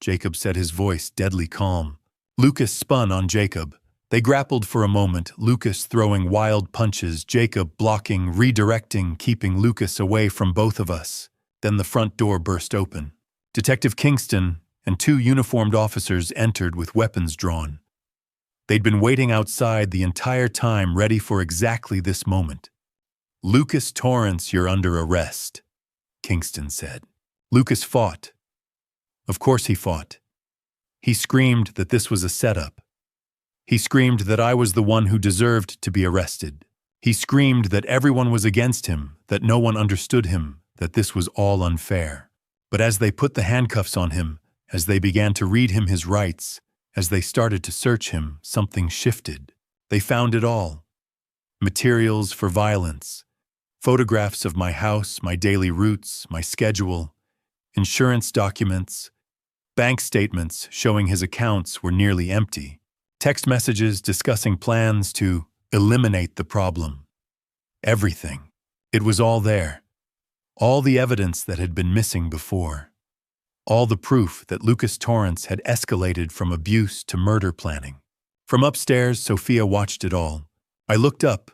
Jacob said, his voice deadly calm. Lucas spun on Jacob. They grappled for a moment, Lucas throwing wild punches, Jacob blocking, redirecting, keeping Lucas away from both of us. Then the front door burst open. Detective Kingston and 2 uniformed officers entered with weapons drawn. They'd been waiting outside the entire time, ready for exactly this moment. "Lucas Torrance, you're under arrest," Kingston said. Lucas fought. Of course he fought. He screamed that this was a setup. He screamed that I was the one who deserved to be arrested. He screamed that everyone was against him, that no one understood him, that this was all unfair. But as they put the handcuffs on him, as they began to read him his rights, as they started to search him, something shifted. They found it all. Materials for violence, photographs of my house, my daily routes, my schedule, insurance documents, bank statements showing his accounts were nearly empty. Text messages discussing plans to eliminate the problem. Everything. It was all there. All the evidence that had been missing before. All the proof that Lucas Torrance had escalated from abuse to murder planning. From upstairs, Sophia watched it all. I looked up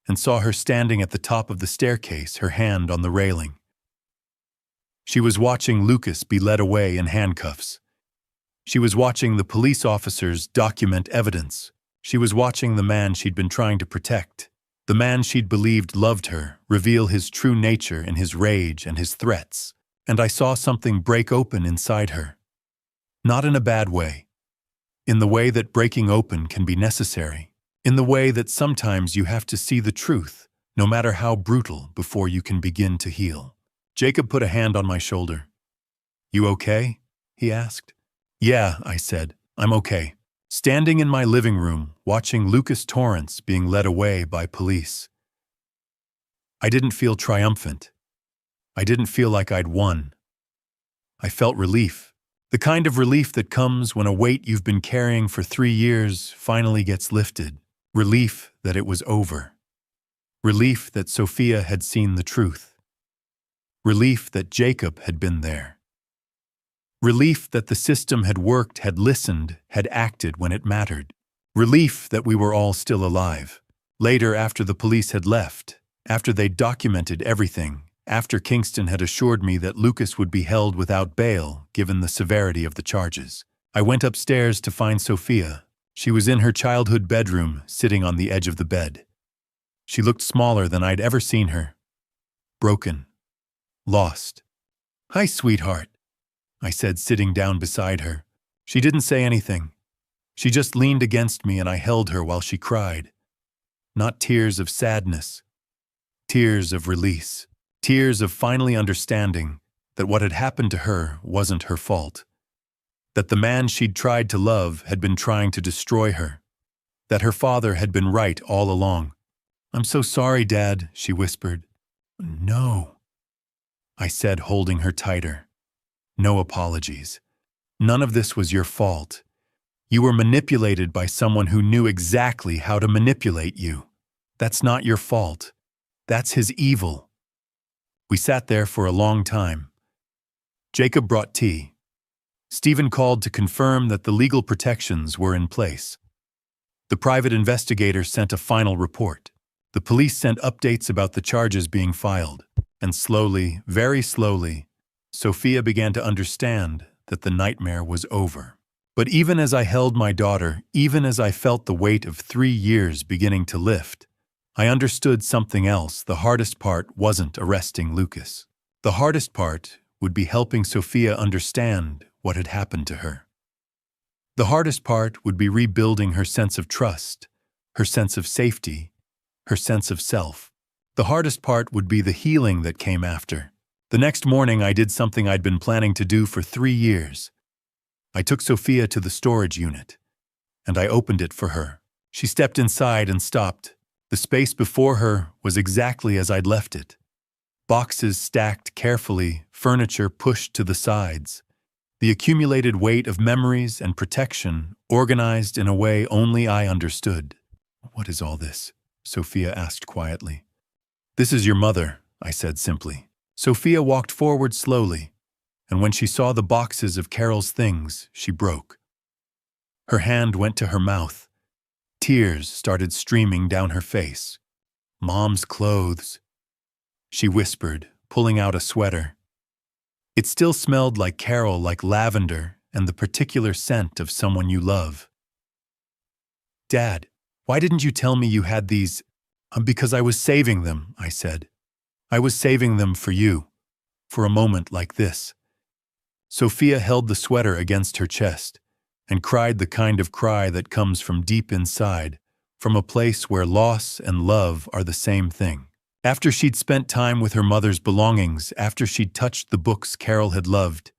and saw her standing at the top of the staircase, her hand on the railing. She was watching Lucas be led away in handcuffs. She was watching the police officers document evidence. She was watching the man she'd been trying to protect, the man she'd believed loved her, reveal his true nature in his rage and his threats. And I saw something break open inside her. Not in a bad way. in the way that breaking open can be necessary, in the way that sometimes you have to see the truth, no matter how brutal, before you can begin to heal. Jacob put a hand on my shoulder. "You okay?" he asked. "Yeah," I said, "I'm okay." Standing in my living room, watching Lucas Torrance being led away by police. I didn't feel triumphant. I didn't feel like I'd won. I felt relief. The kind of relief that comes when a weight you've been carrying for 3 years finally gets lifted. Relief that it was over. Relief that Sophia had seen the truth. Relief that Jacob had been there. Relief that the system had worked, had listened, had acted when it mattered. Relief that we were all still alive. Later, after the police had left, after they'd documented everything, after Kingston had assured me that Lucas would be held without bail given the severity of the charges, I went upstairs to find Sophia. She was in her childhood bedroom, sitting on the edge of the bed. She looked smaller than I'd ever seen her. Broken. Lost. "Hi, sweetheart," I said, sitting down beside her. She didn't say anything. She just leaned against me and I held her while she cried. Not tears of sadness. Tears of release. Tears of finally understanding that what had happened to her wasn't her fault. That the man she'd tried to love had been trying to destroy her. That her father had been right all along. "I'm so sorry, Dad," she whispered. "No," I said, holding her tighter. "No apologies. None of this was your fault. You were manipulated by someone who knew exactly how to manipulate you. That's not your fault. That's his evil." We sat there for a long time. Jacob brought tea. Stephen called to confirm that the legal protections were in place. The private investigator sent a final report. The police sent updates about the charges being filed. And slowly, very slowly, Sophia began to understand that the nightmare was over. But even as I held my daughter, even as I felt the weight of 3 years beginning to lift, I understood something else. The hardest part wasn't arresting Lucas. The hardest part would be helping Sophia understand what had happened to her. The hardest part would be rebuilding her sense of trust, her sense of safety, her sense of self. The hardest part would be the healing that came after. The next morning I did something I'd been planning to do for 3 years. I took Sophia to the storage unit, and I opened it for her. She stepped inside and stopped. The space before her was exactly as I'd left it. Boxes stacked carefully, furniture pushed to the sides. The accumulated weight of memories and protection organized in a way only I understood. "What is all this?" Sophia asked quietly. "This is your mother," I said simply. Sophia walked forward slowly, and when she saw the boxes of Carol's things, she broke. Her hand went to her mouth. Tears started streaming down her face. "Mom's clothes," she whispered, pulling out a sweater. It still smelled like Carol, like lavender and the particular scent of someone you love. "Dad, why didn't you tell me you had these?" "Because I was saving them," I said. "I was saving them for you, for a moment like this." Sophia held the sweater against her chest and cried the kind of cry that comes from deep inside, from a place where loss and love are the same thing. After she'd spent time with her mother's belongings, after she'd touched the books Carol had loved,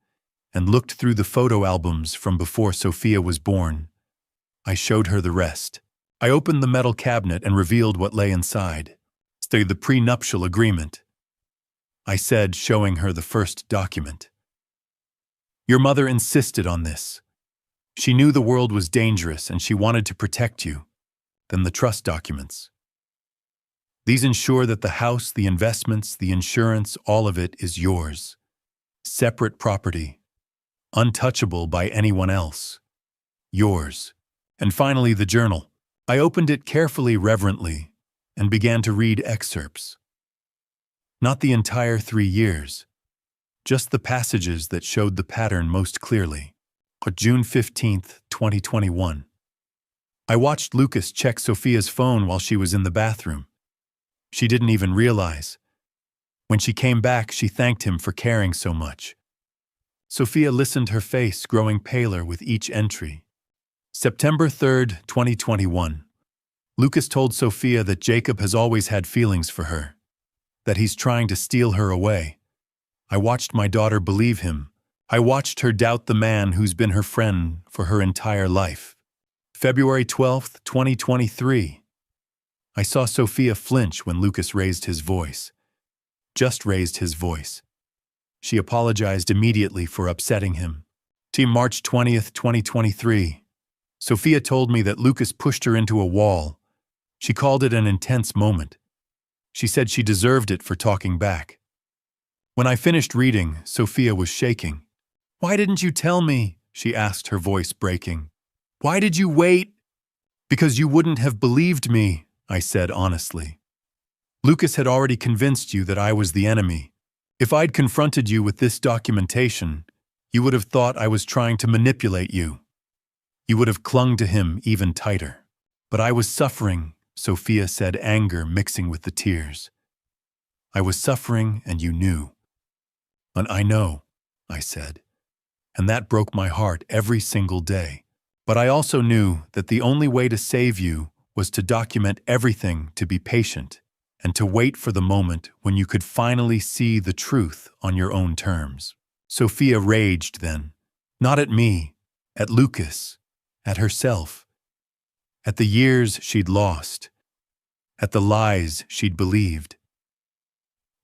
and looked through the photo albums from before Sophia was born, I showed her the rest. I opened the metal cabinet and revealed what lay inside. The prenuptial agreement, I said, showing her the first document. "Your mother insisted on this. She knew the world was dangerous and she wanted to protect you. Then the trust documents. These ensure that the house, the investments, the insurance, all of it is yours. Separate property. Untouchable by anyone else. Yours." And finally, the journal. I opened it carefully, reverently, and began to read excerpts. Not the entire 3 years, just the passages that showed the pattern most clearly. June 15th, 2021. I watched Lucas check Sophia's phone while she was in the bathroom. She didn't even realize. When she came back, she thanked him for caring so much. Sophia listened, her face growing paler with each entry. September 3rd, 2021. Lucas told Sophia that Jacob has always had feelings for her, that he's trying to steal her away. I watched my daughter believe him. I watched her doubt the man who's been her friend for her entire life. February 12th, 2023. I saw Sophia flinch when Lucas raised his voice. Just raised his voice. She apologized immediately for upsetting him. March 20th, 2023. Sophia told me that Lucas pushed her into a wall. She called it an intense moment. She said she deserved it for talking back. When I finished reading, Sophia was shaking. "Why didn't you tell me?" she asked, her voice breaking. "Why did you wait?" "Because you wouldn't have believed me," I said honestly. "Lucas had already convinced you that I was the enemy. If I'd confronted you with this documentation, you would have thought I was trying to manipulate you. You would have clung to him even tighter. But I was suffering," Sophia said, anger mixing with the tears. "I was suffering and you knew." "And I know," I said. "And that broke my heart every single day. But I also knew that the only way to save you was to document everything, to be patient, and to wait for the moment when you could finally see the truth on your own terms." Sophia raged then. Not at me, at Lucas, at herself, at the years she'd lost, at the lies she'd believed,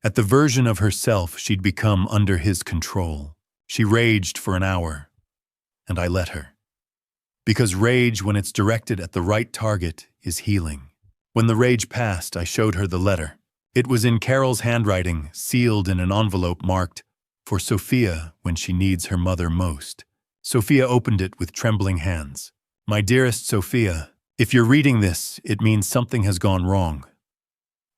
at the version of herself she'd become under his control. She raged for an hour, and I let her. Because rage, when it's directed at the right target, is healing. When the rage passed, I showed her the letter. It was in Carol's handwriting, sealed in an envelope marked, "For Sophia when she needs her mother most." Sophia opened it with trembling hands. "My dearest Sophia, if you're reading this, it means something has gone wrong.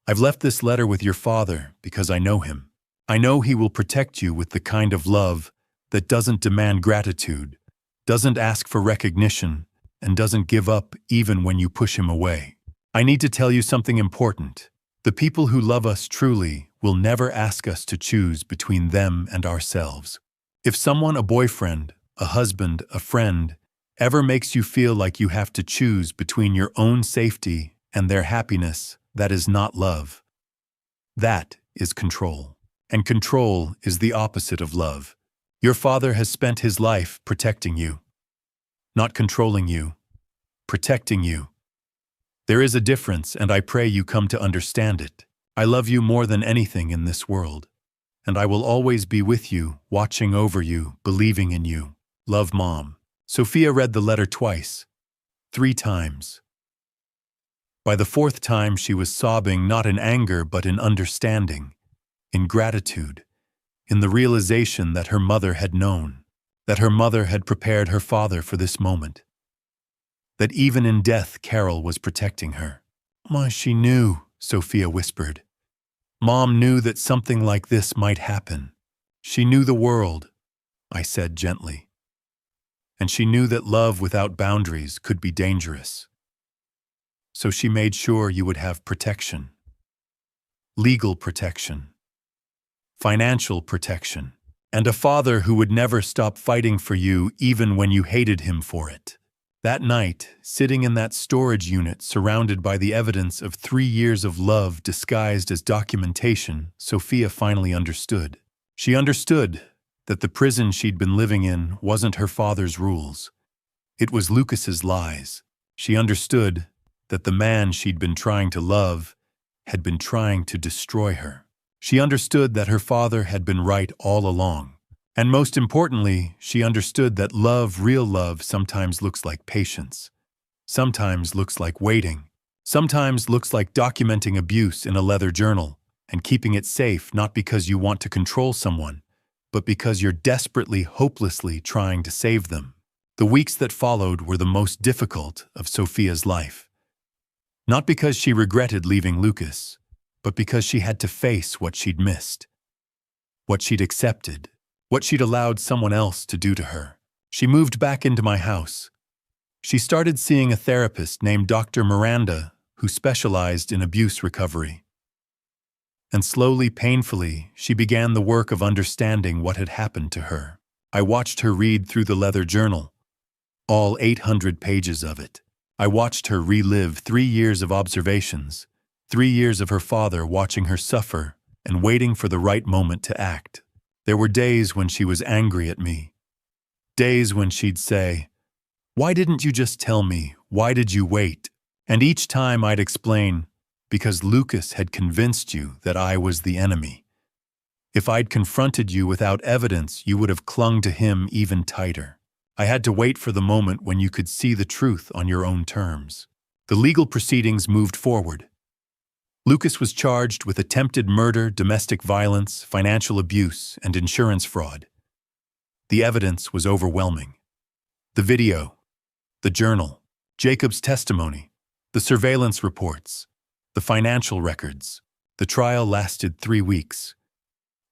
I've left this letter with your father because I know him. I know he will protect you with the kind of love that doesn't demand gratitude, doesn't ask for recognition, and doesn't give up even when you push him away. I need to tell you something important. The people who love us truly will never ask us to choose between them and ourselves. If someone, a boyfriend, a husband, a friend, ever makes you feel like you have to choose between your own safety and their happiness, that is not love. That is control. And control is the opposite of love. Your father has spent his life protecting you. Not controlling you, protecting you. There is a difference, and I pray you come to understand it. I love you more than anything in this world, and I will always be with you, watching over you, believing in you. Love, Mom." Sophia read the letter twice, 3 times. By the 4th time, she was sobbing, not in anger but in understanding, in gratitude, in the realization that her mother had known, that her mother had prepared her father for this moment, that even in death Carol was protecting her. "Ma, she knew," Sophia whispered. "Mom knew that something like this might happen. She knew the world," I said gently. "And she knew that love without boundaries could be dangerous. So she made sure you would have protection. Legal protection. Financial protection. And a father who would never stop fighting for you even when you hated him for it." That night, sitting in that storage unit surrounded by the evidence of 3 years of love disguised as documentation, Sophia finally understood. She understood that the prison she'd been living in wasn't her father's rules. It was Lucas's lies. She understood that the man she'd been trying to love had been trying to destroy her. She understood that her father had been right all along. And most importantly, she understood that love, real love, sometimes looks like patience. Sometimes looks like waiting. Sometimes looks like documenting abuse in a leather journal and keeping it safe, not because you want to control someone, but because you're desperately, hopelessly trying to save them. The weeks that followed were the most difficult of Sophia's life. Not because she regretted leaving Lucas, but because she had to face what she'd missed, what she'd accepted, what she'd allowed someone else to do to her. She moved back into my house. She started seeing a therapist named Dr. Miranda, who specialized in abuse recovery. And slowly, painfully, she began the work of understanding what had happened to her. I watched her read through the leather journal. all 800 pages of it. I watched her relive 3 years of observations, 3 years of her father watching her suffer and waiting for the right moment to act. There were days when she was angry at me, days when she'd say, "Why didn't you just tell me? Why did you wait?" And each time I'd explain, "Because Lucas had convinced you that I was the enemy. If I'd confronted you without evidence, you would have clung to him even tighter. I had to wait for the moment when you could see the truth on your own terms." The legal proceedings moved forward. Lucas was charged with attempted murder, domestic violence, financial abuse, and insurance fraud. The evidence was overwhelming. The video, the journal, Jacob's testimony, the surveillance reports, the financial records. The trial lasted 3 weeks.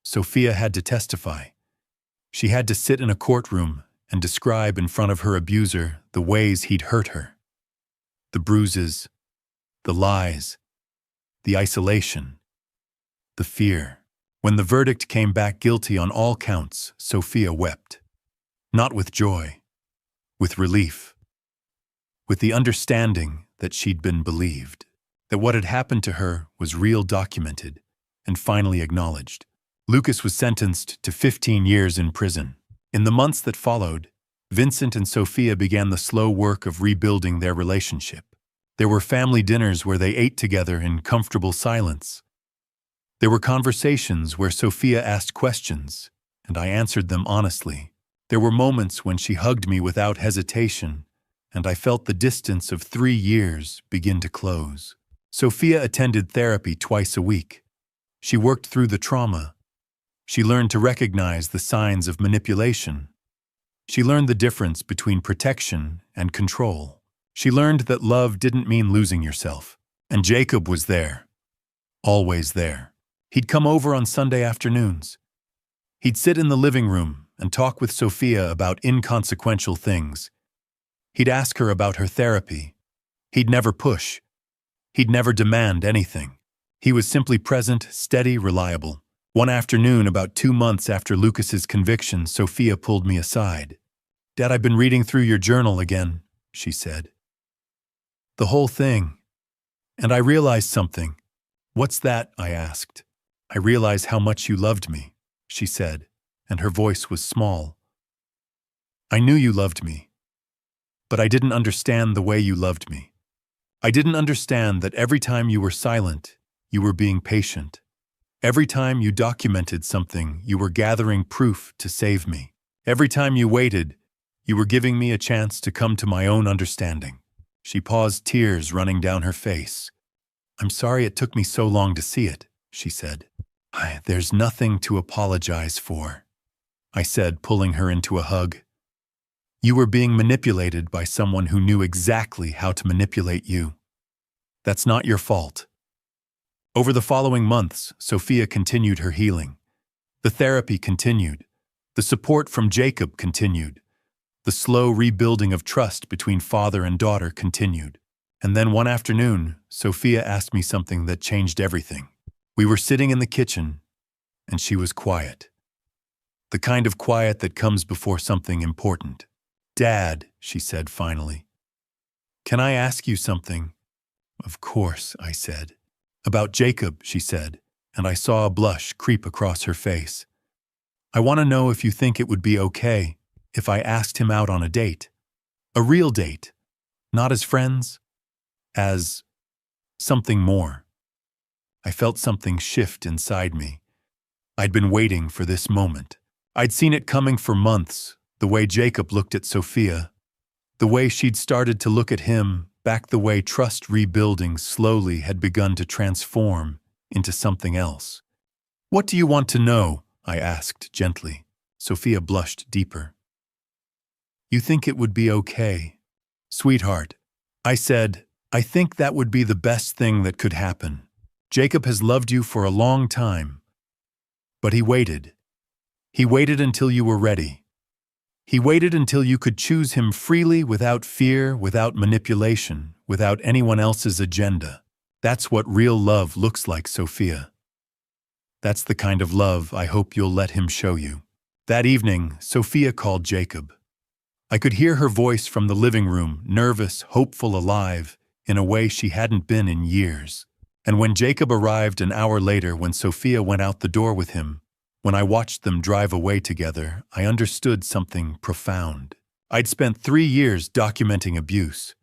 Sophia had to testify. She had to sit in a courtroom and describe in front of her abuser the ways he'd hurt her. The bruises, the lies, the isolation, the fear. When the verdict came back guilty on all counts, Sophia wept. Not with joy, with relief, with the understanding that she'd been believed, that what had happened to her was real, documented, and finally acknowledged. Lucas was sentenced to 15 years in prison. In the months that followed, Vincent and Sophia began the slow work of rebuilding their relationship. There were family dinners where they ate together in comfortable silence. There were conversations where Sophia asked questions, and I answered them honestly. There were moments when she hugged me without hesitation, and I felt the distance of 3 years begin to close. Sophia attended therapy twice a week. She worked through the trauma. She learned to recognize the signs of manipulation. She learned the difference between protection and control. She learned that love didn't mean losing yourself. And Jacob was there. Always there. He'd come over on Sunday afternoons. He'd sit in the living room and talk with Sophia about inconsequential things. He'd ask her about her therapy. He'd never push. He'd never demand anything. He was simply present, steady, reliable. One afternoon, about 2 months after Lucas's conviction, Sophia pulled me aside. "Dad, I've been reading through your journal again," she said. "The whole thing. And I realized something." "What's that?" I asked. "I realized how much you loved me," she said, and her voice was small. "I knew you loved me, but I didn't understand the way you loved me. I didn't understand that every time you were silent, you were being patient. Every time you documented something, you were gathering proof to save me. Every time you waited, you were giving me a chance to come to my own understanding." She paused, tears running down her face. "I'm sorry it took me so long to see it," she said. "There's nothing to apologize for," I said, pulling her into a hug. "You were being manipulated by someone who knew exactly how to manipulate you. That's not your fault." Over the following months, Sophia continued her healing. The therapy continued. The support from Jacob continued. The slow rebuilding of trust between father and daughter continued. And then one afternoon, Sophia asked me something that changed everything. We were sitting in the kitchen, and she was quiet. The kind of quiet that comes before something important. "Dad," she said finally, "can I ask you something?" "Of course," I said. "About Jacob," she said, and I saw a blush creep across her face. "I want to know if you think it would be okay if I asked him out on a date. A real date. Not as friends. As something more." I felt something shift inside me. I'd been waiting for this moment. I'd seen it coming for months, the way Jacob looked at Sophia, the way she'd started to look at him, back the way trust rebuilding slowly had begun to transform into something else. "What do you want to know?" I asked gently. Sophia blushed deeper. "You think it would be okay?" "Sweetheart," I said, "I think that would be the best thing that could happen. Jacob has loved you for a long time. But he waited. He waited until you were ready. He waited until you could choose him freely, without fear, without manipulation, without anyone else's agenda. That's what real love looks like, Sophia. That's the kind of love I hope you'll let him show you." That evening, Sophia called Jacob. I could hear her voice from the living room, nervous, hopeful, alive, in a way she hadn't been in years. And when Jacob arrived an hour later, when Sophia went out the door with him, when I watched them drive away together, I understood something profound. I'd spent 3 years documenting abuse.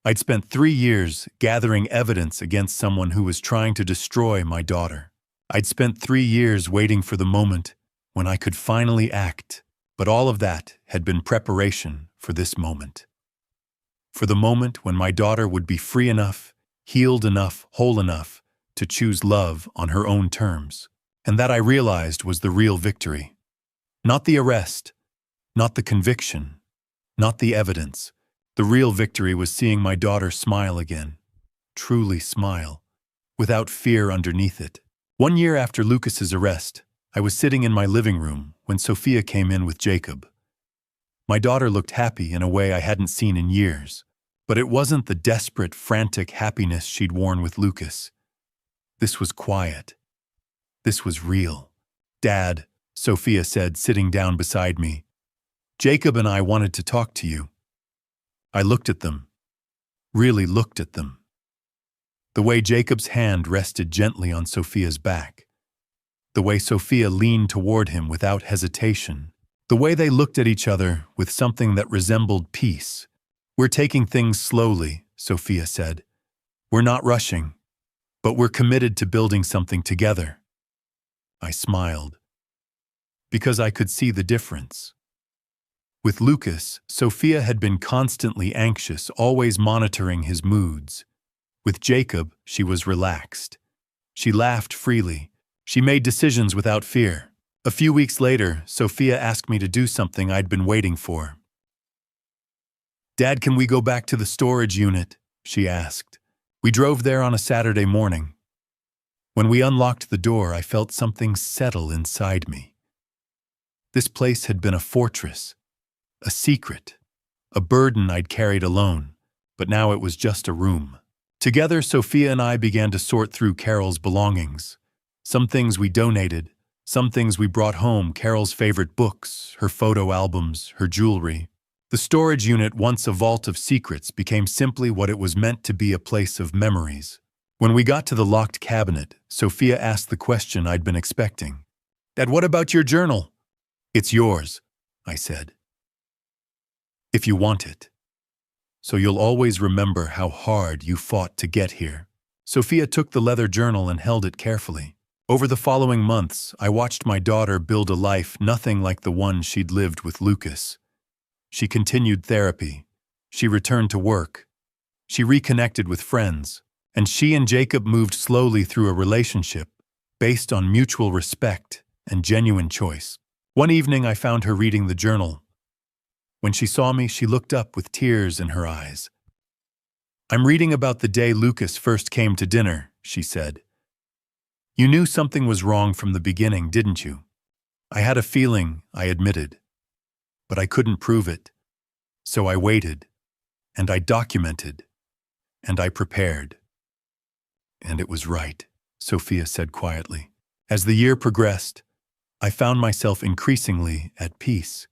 I'd spent 3 years gathering evidence against someone who was trying to destroy my daughter. I'd spent 3 years waiting for the moment when I could finally act, but all of that had been preparation for this moment. For the moment when my daughter would be free enough, healed enough, whole enough to choose love on her own terms. And that, I realized, was the real victory. Not the arrest, not the conviction, not the evidence. The real victory was seeing my daughter smile again, truly smile, without fear underneath it. 1 year after Lucas's arrest, I was sitting in my living room when Sophia came in with Jacob. My daughter looked happy in a way I hadn't seen in years, but it wasn't the desperate, frantic happiness she'd worn with Lucas. This was quiet. This was real. "Dad," Sophia said, sitting down beside me, "Jacob and I wanted to talk to you." I looked at them, really looked at them. The way Jacob's hand rested gently on Sophia's back. The way Sophia leaned toward him without hesitation. The way they looked at each other with something that resembled peace. "We're taking things slowly," Sophia said. "We're not rushing, but we're committed to building something together." I smiled, because I could see the difference. With Lucas, Sophia had been constantly anxious, always monitoring his moods. With Jacob, she was relaxed. She laughed freely. She made decisions without fear. A few weeks later, Sophia asked me to do something I'd been waiting for. "Dad, can we go back to the storage unit?" she asked. We drove there on a Saturday morning. When we unlocked the door, I felt something settle inside me. This place had been a fortress, a secret, a burden I'd carried alone, but now it was just a room. Together, Sophia and I began to sort through Carol's belongings. Some things we donated, some things we brought home: Carol's favorite books, her photo albums, her jewelry. The storage unit, once a vault of secrets, became simply what it was meant to be: a place of memories. When we got to the locked cabinet, Sophia asked the question I'd been expecting. "Dad, what about your journal?" "It's yours," I said. "If you want it. So you'll always remember how hard you fought to get here." Sophia took the leather journal and held it carefully. Over the following months, I watched my daughter build a life nothing like the one she'd lived with Lucas. She continued therapy. She returned to work. She reconnected with friends. And she and Jacob moved slowly through a relationship based on mutual respect and genuine choice. One evening, I found her reading the journal. When she saw me, she looked up with tears in her eyes. "I'm reading about the day Lucas first came to dinner," she said. "You knew something was wrong from the beginning, didn't you?" "I had a feeling," I admitted, "but I couldn't prove it. So I waited, and I documented, and I prepared." "And it was right," Sophia said quietly. As the year progressed, I found myself increasingly at peace.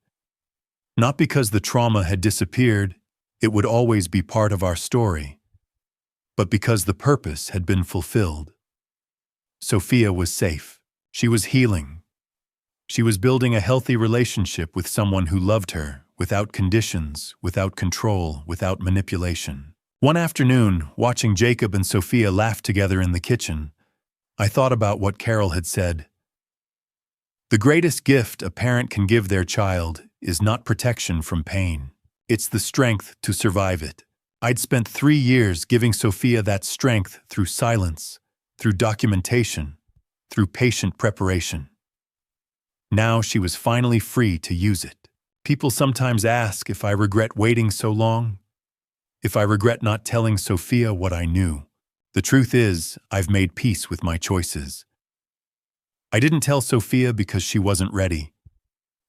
Not because the trauma had disappeared, it would always be part of our story, but because the purpose had been fulfilled. Sophia was safe. She was healing. She was building a healthy relationship with someone who loved her, without conditions, without control, without manipulation. One afternoon, watching Jacob and Sophia laugh together in the kitchen, I thought about what Carol had said. The greatest gift a parent can give their child is not protection from pain. It's the strength to survive it. I'd spent 3 years giving Sophia that strength through silence, through documentation, through patient preparation. Now she was finally free to use it. People sometimes ask if I regret waiting so long, if I regret not telling Sophia what I knew. The truth is, I've made peace with my choices. I didn't tell Sophia because she wasn't ready.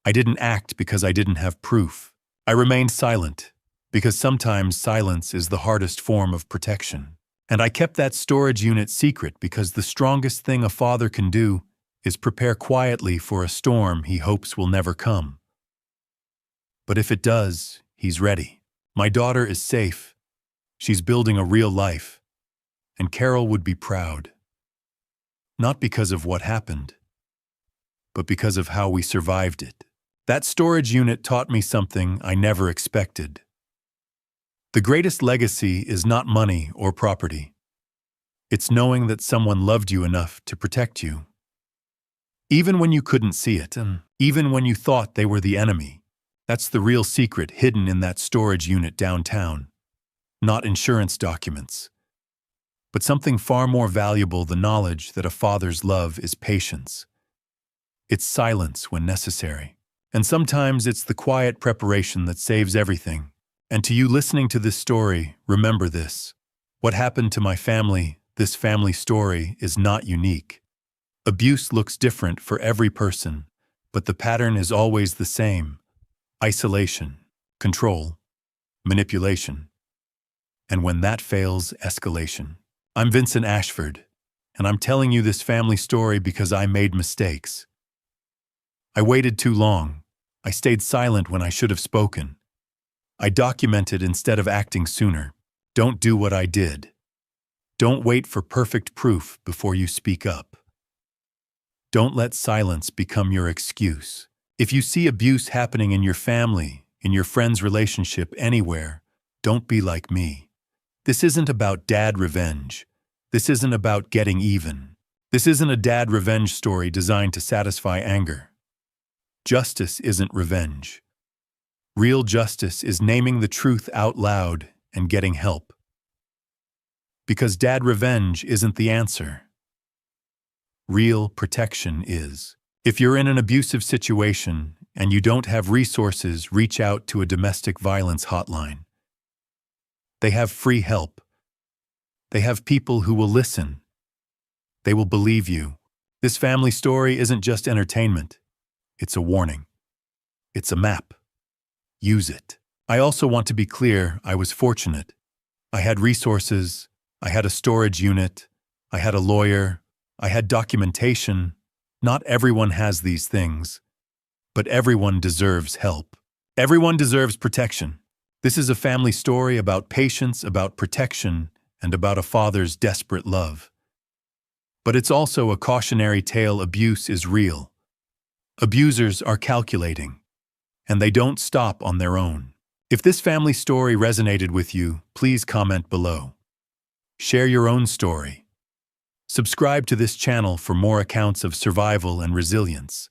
I didn't act because I didn't have proof. I remained silent, because sometimes silence is the hardest form of protection. And I kept that storage unit secret because the strongest thing a father can do is prepare quietly for a storm he hopes will never come. But if it does, he's ready. My daughter is safe. She's building a real life. And Carol would be proud. Not because of what happened, but because of how we survived it. That storage unit taught me something I never expected. The greatest legacy is not money or property. It's knowing that someone loved you enough to protect you. Even when you couldn't see it, and even when you thought they were the enemy. That's the real secret hidden in that storage unit downtown. Not insurance documents, but something far more valuable: the knowledge that a father's love is patience. It's silence when necessary. And sometimes it's the quiet preparation that saves everything. And to you listening to this story, remember this. What happened to my family, this family story, is not unique. Abuse looks different for every person, but the pattern is always the same: isolation, control, manipulation. And when that fails, escalation. I'm Vincent Ashford, and I'm telling you this family story because I made mistakes. I waited too long. I stayed silent when I should have spoken. I documented instead of acting sooner. Don't do what I did. Don't wait for perfect proof before you speak up. Don't let silence become your excuse. If you see abuse happening in your family, in your friend's relationship, anywhere, don't be like me. This isn't about dad revenge. This isn't about getting even. This isn't a dad revenge story designed to satisfy anger. Justice isn't revenge. Real justice is naming the truth out loud and getting help. Because dad revenge isn't the answer. Real protection is. If you're in an abusive situation and you don't have resources, reach out to a domestic violence hotline. They have free help. They have people who will listen. They will believe you. This family story isn't just entertainment. It's a warning. It's a map. Use it. I also want to be clear, I was fortunate. I had resources. I had a storage unit. I had a lawyer. I had documentation. Not everyone has these things, but everyone deserves help. Everyone deserves protection. This is a family story about patience, about protection, and about a father's desperate love. But it's also a cautionary tale. Abuse is real. Abusers are calculating, and they don't stop on their own. If this family story resonated with you, please comment below. Share your own story. Subscribe to this channel for more accounts of survival and resilience,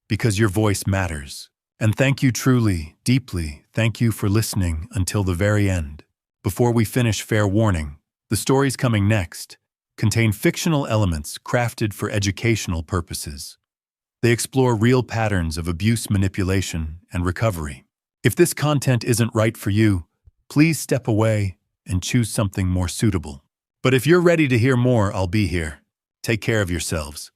because your voice matters. And thank you truly, deeply, thank you for listening until the very end. Before we finish, fair warning, the stories coming next contain fictional elements crafted for educational purposes. They explore real patterns of abuse, manipulation, and recovery. If this content isn't right for you, please step away and choose something more suitable. But if you're ready to hear more, I'll be here. Take care of yourselves.